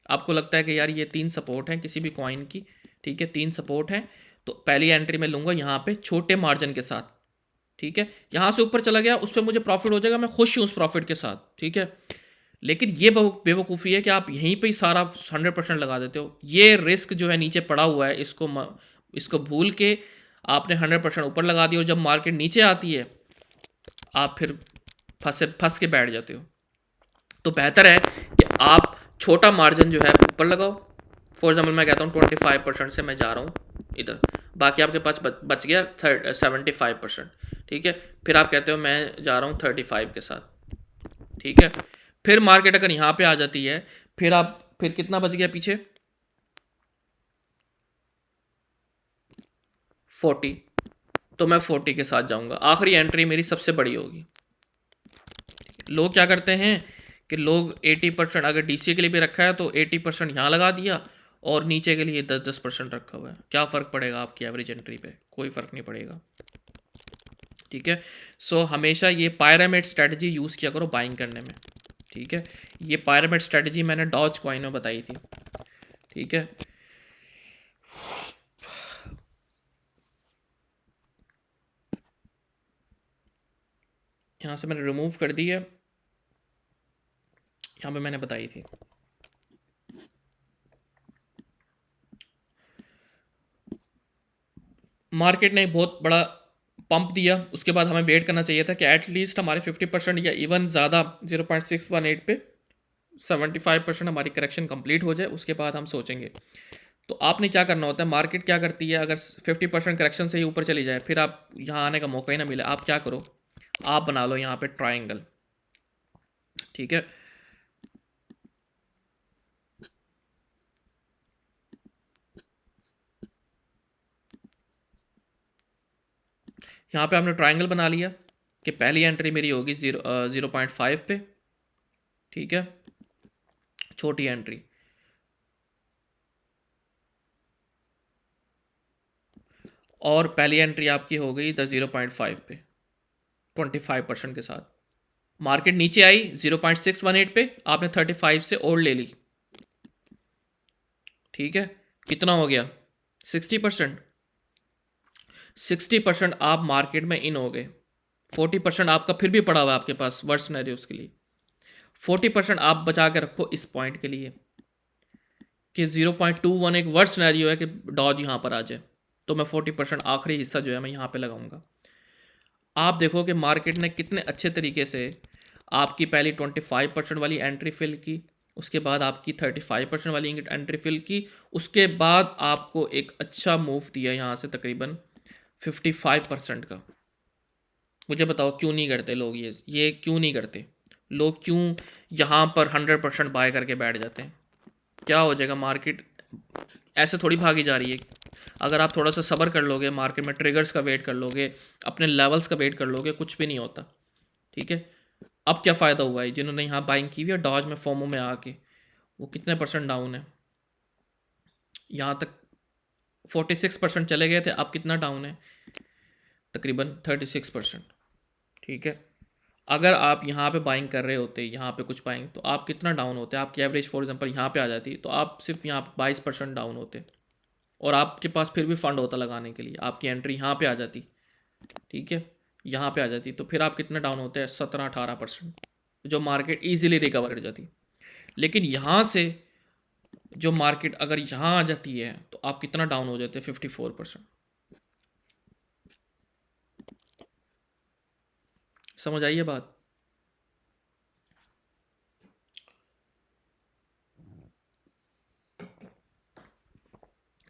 आपको लगता है कि यार ये 3 सपोर्ट हैं किसी भी कॉइन की, ठीक है, 3 सपोर्ट हैं, तो पहली एंट्री में लूँगा यहाँ पे छोटे मार्जिन के साथ, ठीक है। यहाँ से ऊपर चला गया, उस पर मुझे प्रॉफिट हो जाएगा, मैं खुश हूँ उस प्रॉफिट के साथ, ठीक है। लेकिन ये बेवकूफ़ी है कि आप यहीं पे ही सारा 100% लगा देते हो। ये रिस्क जो है नीचे पड़ा हुआ है, इसको भूल के आपने 100% ऊपर लगा दिया, और जब मार्केट नीचे आती है आप फिर फंस के बैठ जाते हो। तो बेहतर है कि आप छोटा मार्जिन जो है ऊपर लगाओ। फॉर एग्जाम्पल मैं कहता हूँ 25% से मैं जा रहा हूँ इधर, बाकी आपके पास बच गया 75%, ठीक है। फिर आप कहते हो मैं जा रहा हूँ 35 के साथ, ठीक है। फिर मार्केट अगर यहाँ पे आ जाती है, फिर कितना बच गया पीछे? 40। तो मैं 40 के साथ जाऊँगा, आखिरी एंट्री मेरी सबसे बड़ी होगी। लोग क्या करते हैं कि लोग 80% अगर डीसीए के लिए भी रखा है तो 80% यहाँ लगा दिया और नीचे के लिए 10% रखा हुआ है। क्या फ़र्क पड़ेगा आपकी एवरेज एंट्री पे? कोई फ़र्क नहीं पड़ेगा, ठीक है। सो हमेशा ये पायरामिड स्ट्रेटजी यूज़ किया करो बाइंग करने में, ठीक है। ये पायरामिड स्ट्रेटजी मैंने डॉज कॉइन में बताई थी, ठीक है। यहाँ से मैंने रिमूव कर दी है, यहाँ पे मैंने बताई थी। मार्केट ने बहुत बड़ा पंप दिया, उसके बाद हमें वेट करना चाहिए था कि एटलीस्ट हमारे 50% या इवन ज़्यादा 0.618 पे 75% हमारी करेक्शन कंप्लीट हो जाए, उसके बाद हम सोचेंगे। तो आपने क्या करना होता है, मार्केट क्या करती है, अगर 50% करेक्शन से ही ऊपर चली जाए, फिर आप यहाँ आने का मौका ही ना मिले, आप क्या करो, आप बना लो यहाँ पे ट्राइंगल, ठीक है। यहाँ पे आपने ट्राइंगल बना लिया कि पहली एंट्री मेरी होगी 0.5 पे, ठीक है, छोटी एंट्री, और पहली एंट्री आपकी हो गई 0.5 पे 25% के साथ। मार्केट नीचे आई 0.618 पे, आपने 35 से और ले ली, ठीक है, कितना हो गया 60%। 60% आप मार्केट में इन हो गए, 40% आपका फिर भी पड़ा हुआ है आपके पास वर्स्ट सिनेरियोस के लिए। 40% आप बचा के रखो इस पॉइंट के लिए कि 0.21 एक वर्स्ट सिनेरियो है कि डॉज यहाँ पर आ जाए, तो मैं 40% आखिरी हिस्सा जो है मैं यहाँ पे लगाऊंगा। आप देखो कि मार्केट ने कितने अच्छे तरीके से आपकी पहली 25% वाली एंट्री फिल की, उसके बाद आपकी 35% वाली एंट्री फिल की, उसके बाद आपको एक अच्छा मूव दिया यहाँ से तकरीबन 55% का। मुझे बताओ क्यों नहीं करते लोग ये क्यों नहीं करते लोग, क्यों यहाँ पर 100% बाय करके बैठ जाते हैं? क्या हो जाएगा, मार्केट ऐसे थोड़ी भागी जा रही है। अगर आप थोड़ा सा सब्र कर लोगे, मार्केट में ट्रिगर्स का वेट कर लोगे, अपने लेवल्स का वेट कर लोगे, कुछ भी नहीं होता, ठीक है। अब क्या फ़ायदा हुआ है जिन्होंने यहाँ बाइंग की हुई है डॉज में, फोमो में आके, वो कितने % डाउन है, यहाँ तक 46% चले गए थे, अब कितना डाउन है, तकरीबन 36%, ठीक है। अगर आप यहाँ पे बाइंग कर रहे होते, यहाँ पे कुछ बाइंग, तो आप कितना डाउन होते, आपकी एवरेज फॉर एग्जांपल यहाँ पे आ जाती, तो आप सिर्फ यहाँ 22% डाउन होते, और आपके पास फिर भी फंड होता लगाने के लिए, आपकी एंट्री यहाँ पे आ जाती, ठीक है, यहाँ पे आ जाती, तो फिर आप कितने डाउन होते हैं, 17-18%, जो मार्केट ईजिली रिकवर कर जाती। लेकिन यहाँ से जो मार्केट अगर यहाँ आ जाती है तो आप कितना डाउन हो जाते हैं, 54%। समझ आइए बात?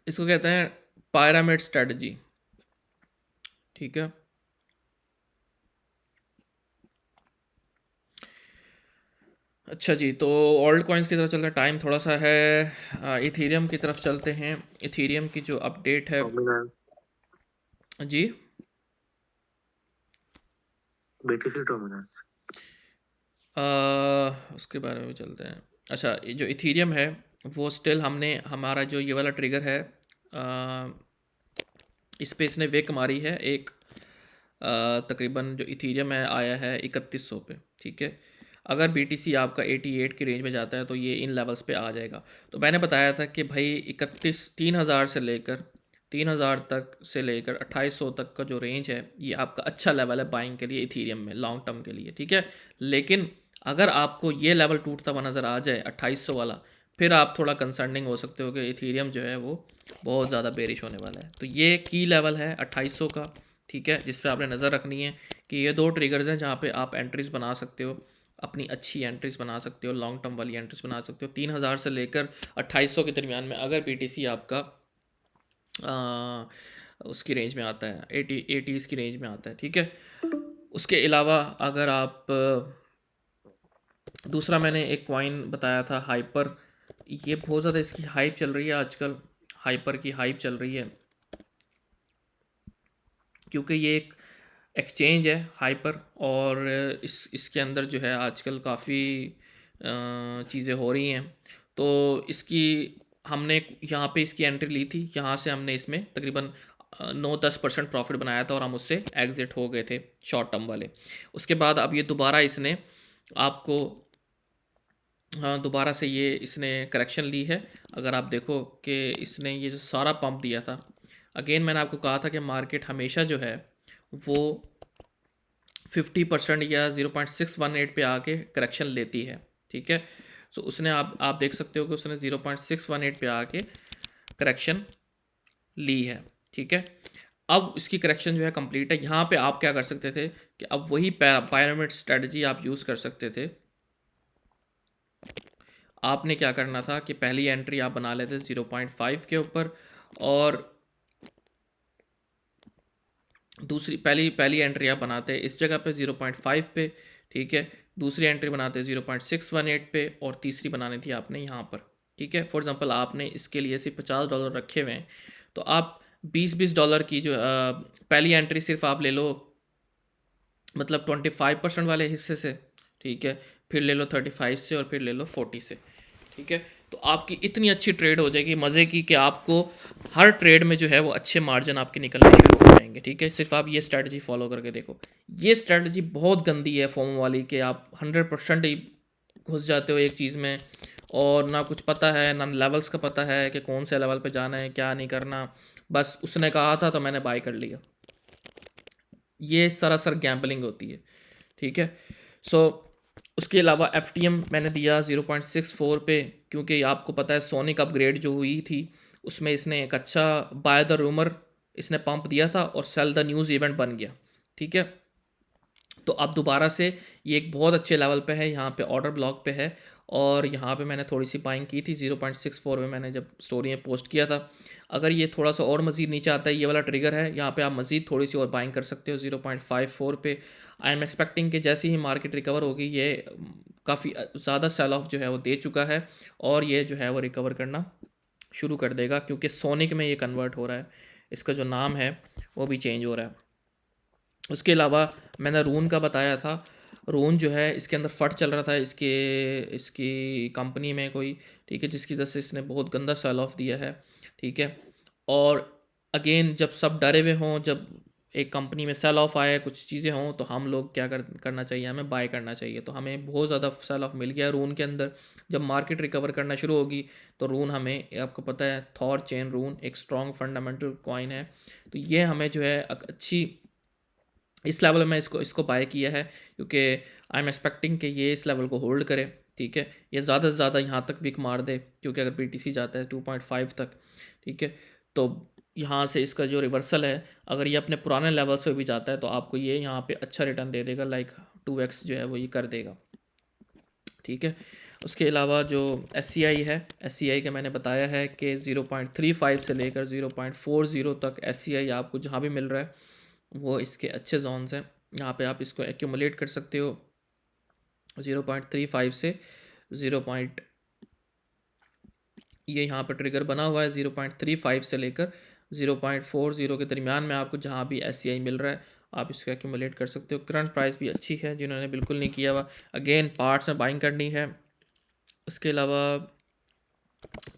इसको कहते हैं पायरामिड स्ट्रेटजी, ठीक है। अच्छा जी, तो ऑल्ट कॉइन्स की तरफ चलते हैं, टाइम थोड़ा सा है, इथीरियम की तरफ चलते हैं। इथीरियम की जो अपडेट है जी, BTC डोमिनेंस, उसके बारे में भी चलते हैं। अच्छा, ये जो इथीरियम है वो स्टिल हमने हमारा जो ये वाला ट्रिगर है, इस पे इसने वेक मारी है एक, तकरीबन जो इथीरियम है आया है 3100 पे, ठीक है। अगर BTC आपका 88 की रेंज में जाता है तो ये इन लेवल्स पे आ जाएगा। तो मैंने बताया था कि भाई 3000 से लेकर 3000 तक से लेकर 2800 तक का जो रेंज है, ये आपका अच्छा लेवल है बाइंग के लिए इथीरियम में, लॉन्ग टर्म के लिए, ठीक है। लेकिन अगर आपको ये लेवल टूटता हुआ नज़र आ जाए 2800 वाला, फिर आप थोड़ा कंसर्निंग हो सकते हो कि इथीरियम जो है वो बहुत ज़्यादा बेरिश होने वाला है। तो ये की लेवल है 2800 का, ठीक है, जिस पे आपने नज़र रखनी है कि ये दो ट्रिगर्स हैं जहाँ पे आप एंट्रीज बना सकते हो, अपनी अच्छी एंट्रीज बना सकते हो, लॉन्ग टर्म वाली एंट्रीज बना सकते हो। 3000 से लेकर 2800 के दरमियान में अगर BTC आपका उसकी रेंज में आता है, 80s की रेंज में आता है, ठीक है। उसके अलावा अगर आप दूसरा मैंने एक कॉइन बताया था हाइपर, ये बहुत ज़्यादा इसकी हाइप चल रही है आजकल, हाइपर की हाइप चल रही है, क्योंकि ये एक एक्सचेंज है हाइपर, और इसके अंदर जो है आजकल काफ़ी चीज़ें हो रही हैं। तो इसकी हमने यहाँ पे इसकी एंट्री ली थी, यहाँ से हमने इसमें तकरीबन 9-10% प्रॉफिट बनाया था और हम उससे एग्ज़िट हो गए थे शॉर्ट टर्म वाले। उसके बाद अब ये दोबारा इसने आपको, हाँ, दोबारा से ये इसने करेक्शन ली है। अगर आप देखो कि इसने ये जो सारा पंप दिया था, अगेन मैंने आपको कहा था कि मार्केट हमेशा जो है वो 50% या 0.618 पे आके करेक्शन लेती है, ठीक है। सो उसने आप देख सकते हो कि उसने 0.618 पे आके करेक्शन ली है, ठीक है। अब इसकी करेक्शन जो है कंप्लीट है। यहाँ पे आप क्या कर सकते थे कि अब वही पायरामिड स्ट्रेटजी आप यूज़ कर सकते थे। आपने क्या करना था कि पहली एंट्री आप बना लेते 0.5 के ऊपर, और दूसरी पहली पहली एंट्री आप बनाते हैं इस जगह पे 0.5 पे, ठीक है। दूसरी एंट्री बनाते हैं 0.618 पे, और तीसरी बनानी थी आपने यहाँ पर, ठीक है। फॉर एग्जांपल आपने इसके लिए सिर्फ $50 रखे हुए हैं, तो आप $20 की जो पहली एंट्री सिर्फ आप ले लो, मतलब 25% वाले हिस्से से, ठीक है। फिर ले लो 35 से, और फिर ले लो 40 से, ठीक है। तो आपकी इतनी अच्छी ट्रेड हो जाएगी मज़े की कि आपको हर ट्रेड में जो है वो अच्छे मार्जिन आपके निकलने शुरू हो जाएंगे, ठीक है। सिर्फ आप ये स्ट्रैटेजी फॉलो करके देखो। ये स्ट्रैटेजी बहुत गंदी है फोमो वाली, कि आप 100% ही घुस जाते हो एक चीज़ में, और ना कुछ पता है ना लेवल्स का पता है कि कौन से लेवल पे जाना है क्या नहीं करना, बस उसने कहा था तो मैंने बाय कर लिया। ये सरासर गैम्बलिंग होती है, ठीक है। सो उसके अलावा एफ मैंने दिया 0.64 पे, क्योंकि आपको पता है सोनिक अपग्रेड जो हुई थी उसमें इसने एक अच्छा बाय द रूमर इसने पंप दिया था, और सेल द न्यूज़ इवेंट बन गया, ठीक है। तो अब दोबारा से ये एक बहुत अच्छे लेवल पे है, यहाँ पे ऑर्डर ब्लॉक पे है, और यहाँ पे मैंने थोड़ी सी बाइंग की थी 0.64 में, मैंने जब स्टोरी में पोस्ट किया था। अगर ये थोड़ा सा और मज़ीद नीचे आता है, ये वाला ट्रिगर है, यहाँ पे आप मज़ीद थोड़ी सी और बाइंग कर सकते हो 0.54 पे। आई एम एक्सपेक्टिंग कि जैसे ही मार्केट रिकवर होगी, ये काफ़ी ज़्यादा सेल ऑफ जो है वो दे चुका है, और ये जो है वो रिकवर करना शुरू कर देगा, क्योंकि सोनिक में ये कन्वर्ट हो रहा है, इसका जो नाम है वो भी चेंज हो रहा है। उसके अलावा मैंने रून का बताया था, रून जो है इसके अंदर फट चल रहा था इसकी कंपनी में कोई, ठीक है, जिसकी वजह से इसने बहुत गंदा सेल ऑफ दिया है, ठीक है। और अगेन जब सब डरे हुए हों, जब एक कंपनी में सेल ऑफ आए, कुछ चीज़ें हों, तो हम लोग क्या करना चाहिए, हमें बाय करना चाहिए। तो हमें बहुत ज़्यादा सेल ऑफ मिल गया रून के अंदर। जब मार्केट रिकवर करना शुरू होगी तो रून हमें, आपको पता है थॉर चेन रून एक स्ट्रॉन्ग फंडामेंटल कॉइन है, तो ये हमें जो है अच्छी, इस लेवल में इसको इसको बाय किया है, क्योंकि आई एम एक्सपेक्टिंग कि ये इस लेवल को होल्ड करे, ठीक है। ये ज़्यादा से ज़्यादा यहाँ तक विक मार दे, क्योंकि अगर BTC जाता है 2.5 तक, ठीक है, तो यहाँ से इसका जो रिवर्सल है, अगर ये अपने पुराने लेवल्स पे भी जाता है तो आपको ये यहाँ पे अच्छा रिटर्न दे देगा, लाइक 2x जो है वो ये कर देगा, ठीक है। उसके अलावा जो SCI है, SCI का मैंने बताया है कि 0.35 से लेकर 0.40 तक SCI आपको जहाँ भी मिल रहा है वो इसके अच्छे जोन्स हैं। यहाँ पे आप इसको एक्यूमुलेट कर सकते हो 0.35 से 0. ये यहाँ पर ट्रिगर बना हुआ है 0.35 से लेकर 0.40 के दरमियान में आपको जहाँ भी SCI मिल रहा है आप इसको एक्यूमुलेट कर सकते हो। करंट प्राइस भी अच्छी है, जिन्होंने बिल्कुल नहीं किया हुआ अगेन पार्ट्स में बाइंग करनी है। उसके अलावा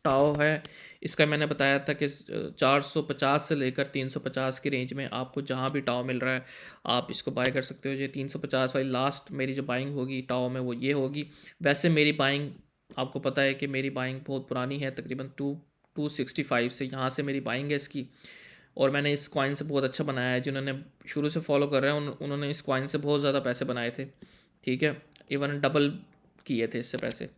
टाओ है, इसका मैंने बताया था कि 450 से लेकर 350 की रेंज में आपको जहाँ भी टाओ मिल रहा है आप इसको बाय कर सकते हो। ये 350 वाली लास्ट मेरी जो बाइंग होगी टाओ में वो ये होगी। वैसे मेरी बाइंग, आपको पता है कि मेरी बाइंग बहुत पुरानी है, तकरीबन 265 से यहाँ से मेरी बाइंग है इसकी, और मैंने इस कॉइन से बहुत अच्छा बनाया है। जिन्होंने शुरू से फॉलो कर रहे हैं उन्होंने इस कॉइन से बहुत ज़्यादा पैसे बनाए थे, ठीक है, इवन डबल किए थे इससे पैसे,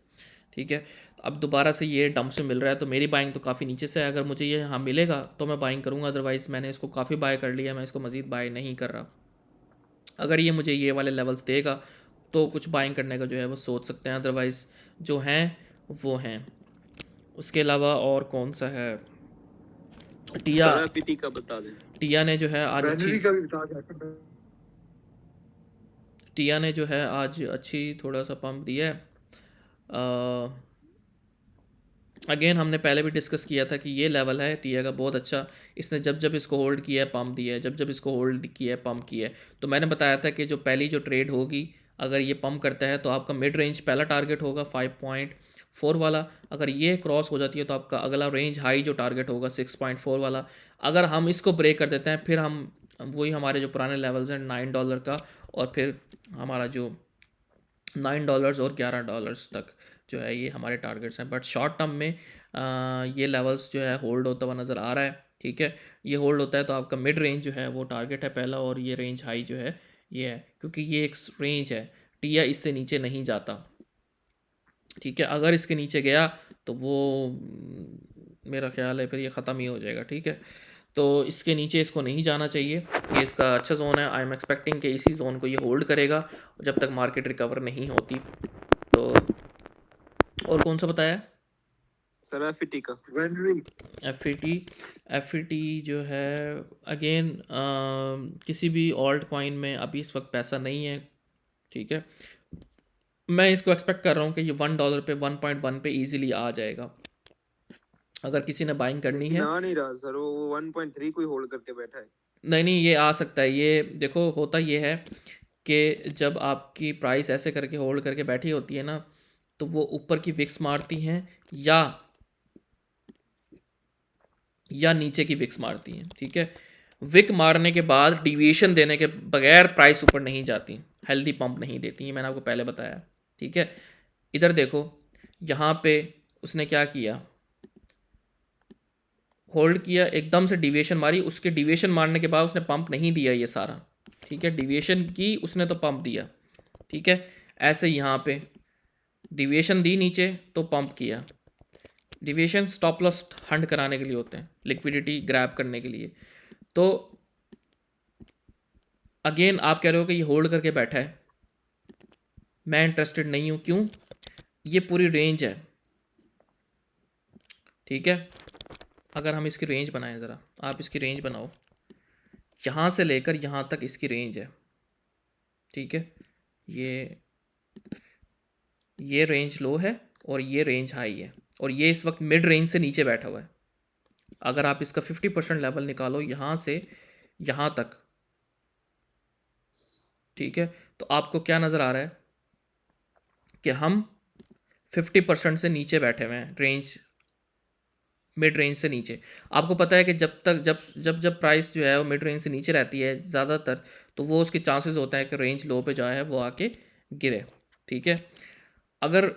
ठीक है। अब दोबारा से ये डंप से मिल रहा है तो मेरी बाइंग तो काफ़ी नीचे से है, अगर मुझे ये यहाँ मिलेगा तो मैं बाइंग करूँगा, अदरवाइज़ मैंने इसको काफ़ी बाय कर लिया, मैं इसको मज़ीद बाय नहीं कर रहा। अगर ये मुझे ये वाले लेवल्स देगा तो कुछ बाइंग करने का जो है वो सोच सकते हैं, अदरवाइज़ जो हैं वो हैं। उसके अलावा और कौन सा है, टिया का बता दें। टिया ने जो है आज अच्छी टिया ने जो है आज अच्छी थोड़ा सा पंप दिया है। अगेन हमने पहले भी डिस्कस किया था कि ये लेवल है टिया का बहुत अच्छा, इसने जब जब इसको होल्ड किया है पंप दिया है, जब जब इसको होल्ड किया है पंप किया है। तो मैंने बताया था कि जो पहली जो ट्रेड होगी अगर ये पंप करता है तो आपका मिड रेंज पहला टारगेट होगा 5.4 वाला, अगर ये क्रॉस हो जाती है तो आपका अगला रेंज हाई जो टारगेट होगा 6.4 वाला। अगर हम इसको ब्रेक कर देते हैं फिर हम वही हमारे जो पुराने लेवल्स हैं $9 का, और फिर हमारा जो $9 और $11 तक जो है ये हमारे टारगेट्स हैं। बट शॉर्ट टर्म में ये लेवल्स जो है होल्ड होता हुआ नज़र आ रहा है, ठीक है। ये होल्ड होता है तो आपका मिड रेंज जो है वो टारगेट है पहला, और ये रेंज हाई जो है ये है, क्योंकि ये एक रेंज है, टिया इससे नीचे नहीं जाता, ठीक है। अगर इसके नीचे गया तो वो मेरा ख्याल है फिर ये ख़त्म ही हो जाएगा, ठीक है। तो इसके नीचे इसको नहीं जाना चाहिए, ये इसका अच्छा जोन है। आई एम एक्सपेक्टिंग कि इसी जोन को ये होल्ड करेगा जब तक मार्केट रिकवर नहीं होती। तो और कौन सा बताया? सर एफईटी का एफ जो है, अगेन किसी भी ऑल्ट कॉइन में अभी इस वक्त पैसा नहीं है, ठीक है। मैं इसको एक्सपेक्ट कर रहा हूँ कि ये $1 पे 1.1 पे इजीली आ जाएगा अगर किसी ने बाइंग करनी है। आ नहीं रहा सर, वो 1.3 कोई होल्ड करके बैठा है। नहीं, ये आ सकता है। ये देखो, होता ये है कि जब आपकी प्राइस ऐसे करके होल्ड करके बैठी होती है ना, तो वो ऊपर की विक्स मारती हैं या नीचे की विक्स मारती हैं, ठीक है। विक मारने के बाद डिविएशन देने के बगैर प्राइस ऊपर नहीं जाती, हेल्दी पंप नहीं देती, ये मैंने आपको पहले बताया, ठीक है। इधर देखो, यहाँ पे उसने क्या किया, होल्ड किया, एकदम से डिविएशन मारी, उसके डिविएशन मारने के बाद उसने पंप नहीं दिया ये सारा, ठीक है। डिविएशन की उसने तो पंप दिया, ठीक है। ऐसे यहाँ पे डिविएशन दी नीचे तो पंप किया। डिविएशन स्टॉप लॉस हंट कराने के लिए होते हैं, लिक्विडिटी ग्रैब करने के लिए। तो अगेन आप कह रहे हो कि ये होल्ड करके बैठा है, मैं इंटरेस्टेड नहीं हूँ। क्यों? ये पूरी रेंज है, ठीक है। अगर हम इसकी रेंज बनाएं, ज़रा आप इसकी रेंज बनाओ, यहाँ से लेकर यहाँ तक इसकी रेंज है, ठीक है। ये रेंज लो है और ये रेंज हाई है, और ये इस वक्त मिड रेंज से नीचे बैठा हुआ है। अगर आप इसका 50% लेवल निकालो यहाँ से यहाँ तक, ठीक है, तो आपको क्या नज़र आ रहा है कि हम 50% से नीचे बैठे हुए हैं, रेंज मिड रेंज से नीचे। आपको पता है कि जब प्राइस जो है वो मिड रेंज से नीचे रहती है ज़्यादातर, तो वो उसके चांसेस होते हैं कि रेंज लो पे जो है वो आके गिरे, ठीक है। अगर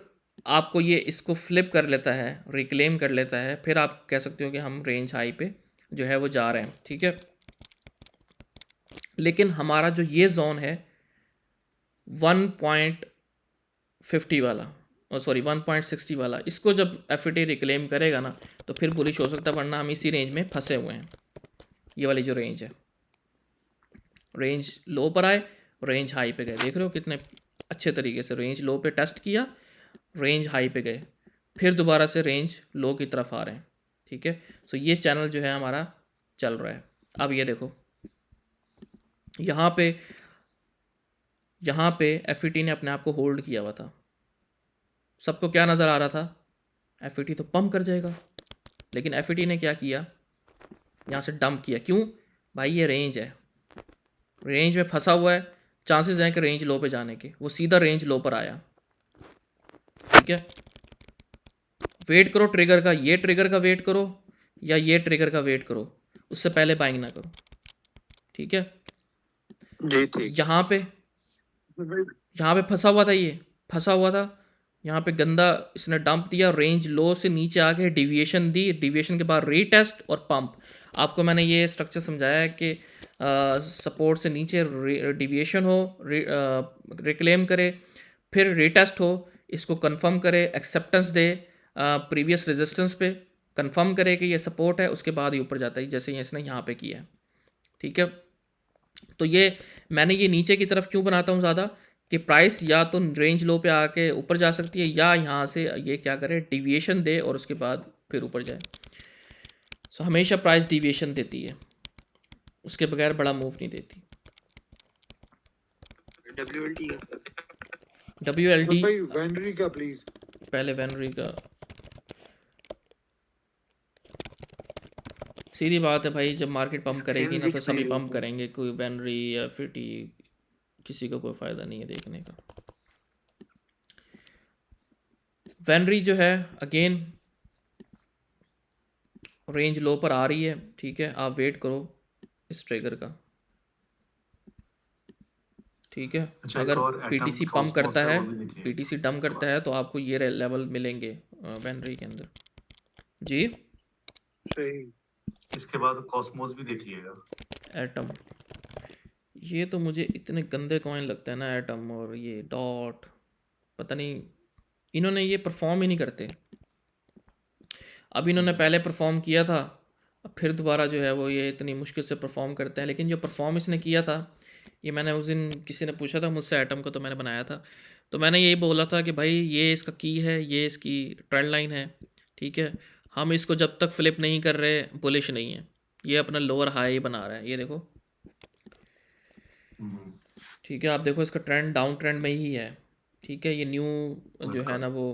आपको ये इसको फ्लिप कर लेता है, रिक्लेम कर लेता है, फिर आप कह सकते हो कि हम रेंज हाई पे जो है वो जा रहे हैं, ठीक है। लेकिन हमारा जो ये जोन है 1.50 वाला, सॉरी 1.60 वाला, इसको जब एफईटी रिक्लेम करेगा ना, तो फिर बुलिश हो सकता है, वरना हम इसी रेंज में फंसे हुए हैं। ये वाली जो रेंज है, रेंज लो पर आए, रेंज हाई पे गए, देख रहे हो कितने अच्छे तरीके से रेंज लो पे टेस्ट किया, रेंज हाई पे गए, फिर दोबारा से रेंज लो की तरफ आ रहे हैं, ठीक है। सो ये चैनल जो है हमारा चल रहा है। अब ये देखो, यहाँ पे एफईटी ने अपने आप को होल्ड किया हुआ था। सबको क्या नज़र आ रहा था, एफईटी तो पंप कर जाएगा, लेकिन एफईटी ने क्या किया, यहाँ से डंप किया। क्यों भाई? ये रेंज है, रेंज में फंसा हुआ है, चांसेस हैं कि रेंज लो पे जाने के, वो सीधा रेंज लो पर आया, ठीक है। वेट करो ट्रिगर का, ये ट्रिगर का वेट करो या ये ट्रिगर का वेट करो, उससे पहले बाइंग ना करो, ठीक है जी ठीक। यहाँ पे फंसा हुआ था, ये फंसा हुआ था यहाँ पे, गंदा इसने डंप दिया, रेंज लो से नीचे आ गए, डिविएशन दी, डिविएशन के बाद रीटेस्ट और पंप। आपको मैंने ये स्ट्रक्चर समझाया है कि सपोर्ट से नीचे डिविएशन हो, रिक्लेम करे, फिर रीटेस्ट हो, इसको कंफर्म करे, एक्सेप्टेंस दे प्रीवियस रेजिस्टेंस पे, कंफर्म करे कि ये सपोर्ट है, उसके बाद ही ऊपर जाता है, जैसे इसने यहाँ पे किया है, ठीक है। तो ये मैंने ये नीचे की तरफ क्यों बनाता हूँ ज़्यादा, कि प्राइस या तो रेंज लो पे आके ऊपर जा सकती है, या यहाँ से ये क्या करे, डिविएशन दे और उसके बाद फिर ऊपर जाए। सो हमेशा प्राइस डिविएशन देती है, उसके बगैर बड़ा मूव नहीं देती। WLD वेनरी का प्लीज, पहले वेनरी का, सीधी बात है भाई, जब मार्केट पंप करेगी ना तो सभी पंप करेंगे, कोई वेनरी या फिटी किसी को कोई फ़ायदा नहीं है देखने का। वेनरी जो है अगेन रेंज लो पर आ रही है, ठीक है, आप वेट करो इस ट्रिगर का, ठीक है। अच्छा, अगर और पीटीसी पंप करता है, पीटीसी डंप करता है, तो आपको ये लेवल मिलेंगे वेनरी के अंदर। जी सही। इसके बाद कॉस्मोस भी देखिएगा। एटम, ये तो मुझे इतने गंदे कॉइन लगते हैं ना, एटम और ये डॉट, पता नहीं, इन्होंने ये परफॉर्म ही नहीं करते। अब इन्होंने पहले परफॉर्म किया था, अब फिर दोबारा जो है वो ये इतनी मुश्किल से परफॉर्म करते हैं। लेकिन जो परफॉर्म इसने किया था, ये मैंने उस दिन किसी ने पूछा था मुझसे एटम को, तो मैंने बनाया था, तो मैंने यही बोला था कि भाई ये इसका की है, ये इसकी ट्रेंड लाइन है, ठीक है। हम इसको जब तक फ्लिप नहीं कर रहे बुलिश नहीं है। ये अपना लोअर हाई बना रहा है, ये देखो, ठीक है। आप देखो इसका ट्रेंड डाउन ट्रेंड में ही है, ठीक है। ये न्यू जो है बिल्कुल। ना वो,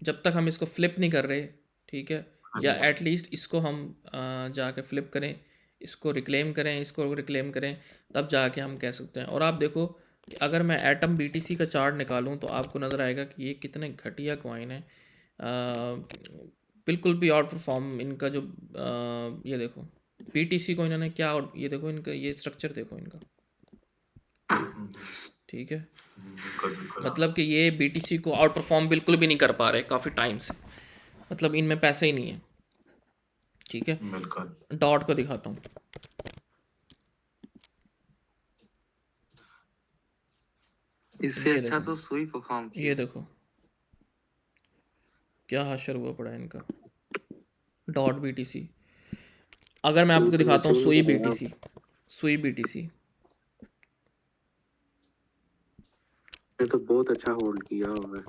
जब तक हम इसको फ्लिप नहीं कर रहे, ठीक है, हाँ या जी, हाँ। एटलीस्ट इसको हम जाके फ्लिप करें, इसको रिक्लेम करें, इसको रिक्लेम करें, तब जाके हम कह सकते हैं। और आप देखो कि अगर मैं एटम बीटीसी का चार्ट निकालूं तो आपको नज़र आएगा कि ये कितने घटिया कॉइन है। बिल्कुल भी आउट परफॉर्म इनका जो ये देखो बीटीसी को इन्होंने क्या ये देखो इनका ये स्ट्रक्चर देखो इनका, ठीक है। बिल्कुल बिल्कुल, हाँ। मतलब कि ये बीटीसी को आउट परफॉर्म बिल्कुल भी नहीं कर पा रहे काफ़ी टाइम से, मतलब इनमें पैसे ही नहीं है, ठीक है। बिल्कुल। डॉट को दिखाता हूँ, इससे ये अच्छा देखो, तो सुई परफॉर्म ये किया। देखो क्या हाशर हुआ पड़ा है इनका, डॉट बीटीसी। अगर मैं आपको दिखाता हूँ सुई बीटीसी, सुई बीटीसी, ये तो बहुत अच्छा होल्ड किया हुआ है।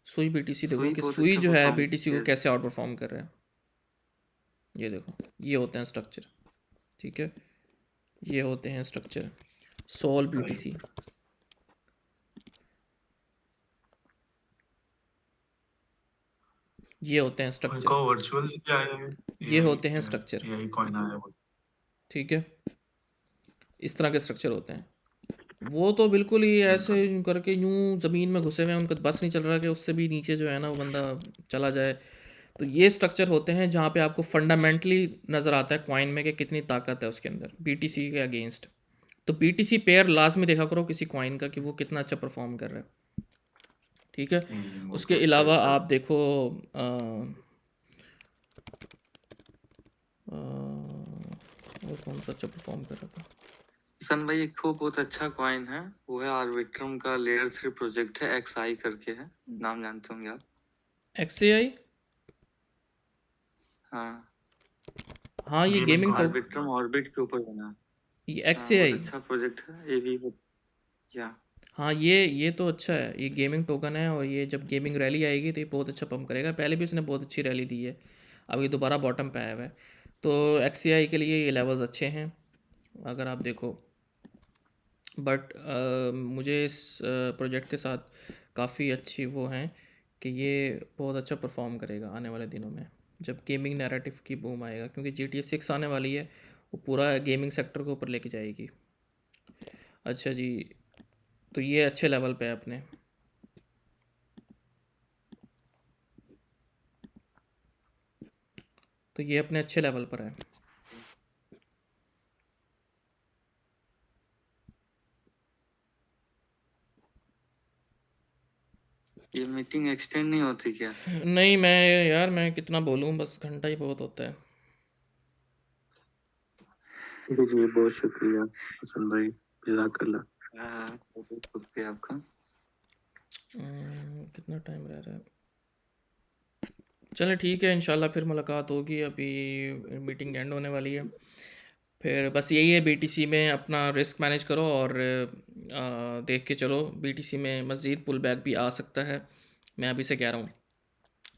सुई बीटीसी देखो सुई कि बहुत सुई अच्छा जो है परफॉर्म बीटीसी को किया। कैसे आउट परफॉर्म कर रहा है। ये देखो ये होते हैं स्ट्रक्चर, ठीक है। ये होते हैं स्ट्रक्चर सोल बीटीसी, ये होते हैं एक स्ट्रक्चर, और वर्चुअल क्या है? ये होते हैं स्ट्रक्चर, यही कॉइन आया वो। ठीक है। इस तरह के स्ट्रक्चर होते हैं। वो तो बिल्कुल ही ऐसे बिल्कुल। यूं करके यूं ज़मीन में घुसे हुए हैं, उनका बस नहीं चल रहा कि उससे भी नीचे जो है ना वो बंदा चला जाए। तो ये स्ट्रक्चर होते हैं जहाँ पे आपको फंडामेंटली नज़र आता है कॉइन में कि कितनी ताकत है उसके अंदर बीटीसी के अगेंस्ट। तो बीटीसी पेयर लाजमी देखा करो किसी कॉइन का कि वो कितना अच्छा परफॉर्म कर रहा है, ठीक है। बहुत उसके ही अच्छा अलावा अच्छा। आप देखो और कौन सा अच्छा परफॉर्म कर रहा था। सन भाई एक बहुत अच्छा कॉइन है, वो है आर्बिट्रम का लेयर 3 प्रोजेक्ट है, XI करके है, नाम जानते होंगे आप। XAI, हाँ, हाँ ये गेमिंग गेमिंग कॉइन। टोक, आर्बिट्रम ऑर्बिट के ऊपर बना है। ये हाँ, बहुत XAI, अच्छा प्रोजेक्ट है ये भी। क्या हाँ ये तो अच्छा है, ये गेमिंग टोकन है। और ये जब गेमिंग रैली आएगी तो ये बहुत अच्छा पंप करेगा। पहले भी इसने बहुत अच्छी रैली दी है, अब ये दोबारा बॉटम पे आया हुआ है। तो XAI के लिए ये लेवल्स अच्छे हैं अगर आप देखो। बट मुझे इस प्रोजेक्ट के साथ काफ़ी अच्छी वो हैं कि ये बहुत अच्छा परफॉर्म करेगा आने वाले दिनों में जब गेमिंग नैरेटिव की बूम आएगा, क्योंकि GTA 6 आने वाली है, वो पूरा गेमिंग सेक्टर को ऊपर लेके जाएगी। अच्छा जी, तो ये अच्छे लेवल पे है अपने। तो ये अपने अच्छे लेवल पर है। ये मीटिंग एक्सटेंड नहीं होती क्या? नहीं मैं यार मैं कितना बोलूँ, बस घंटा ही बहुत होता है। जी जी, बहुत शुक्रिया हसन भाई, जज़ाकल्लाह। हाँ, बहुत शुक्रिया आपका। कितना टाइम रह रहा है, चलो ठीक है, इंशाल्लाह फिर मुलाकात होगी। अभी मीटिंग एंड होने वाली है। फिर बस यही है, बीटीसी में अपना रिस्क मैनेज करो और देख के चलो। बीटीसी में मज़ीद पुल बैक भी आ सकता है, मैं अभी से कह रहा हूँ।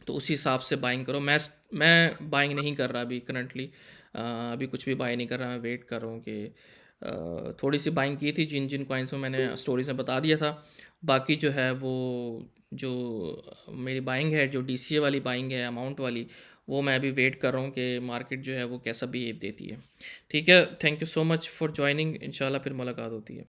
तो उसी हिसाब से बाइंग करो। मैं बाइंग नहीं कर रहा अभी करंटली, अभी कुछ भी बाई नहीं कर रहा। मैं वेट कर रहा हूँ कि थोड़ी सी बाइंग की थी जिन जिन कॉइन्स में मैंने स्टोरीज में बता दिया था। बाकी जो है वो जो मेरी बाइंग है, जो DCA वाली बाइंग है अमाउंट वाली, वो मैं अभी वेट कर रहा हूँ कि मार्केट जो है वो कैसा बिहेव देती है। ठीक है, thank you so much for joining. इंशाल्लाह फिर मुलाकात होती है।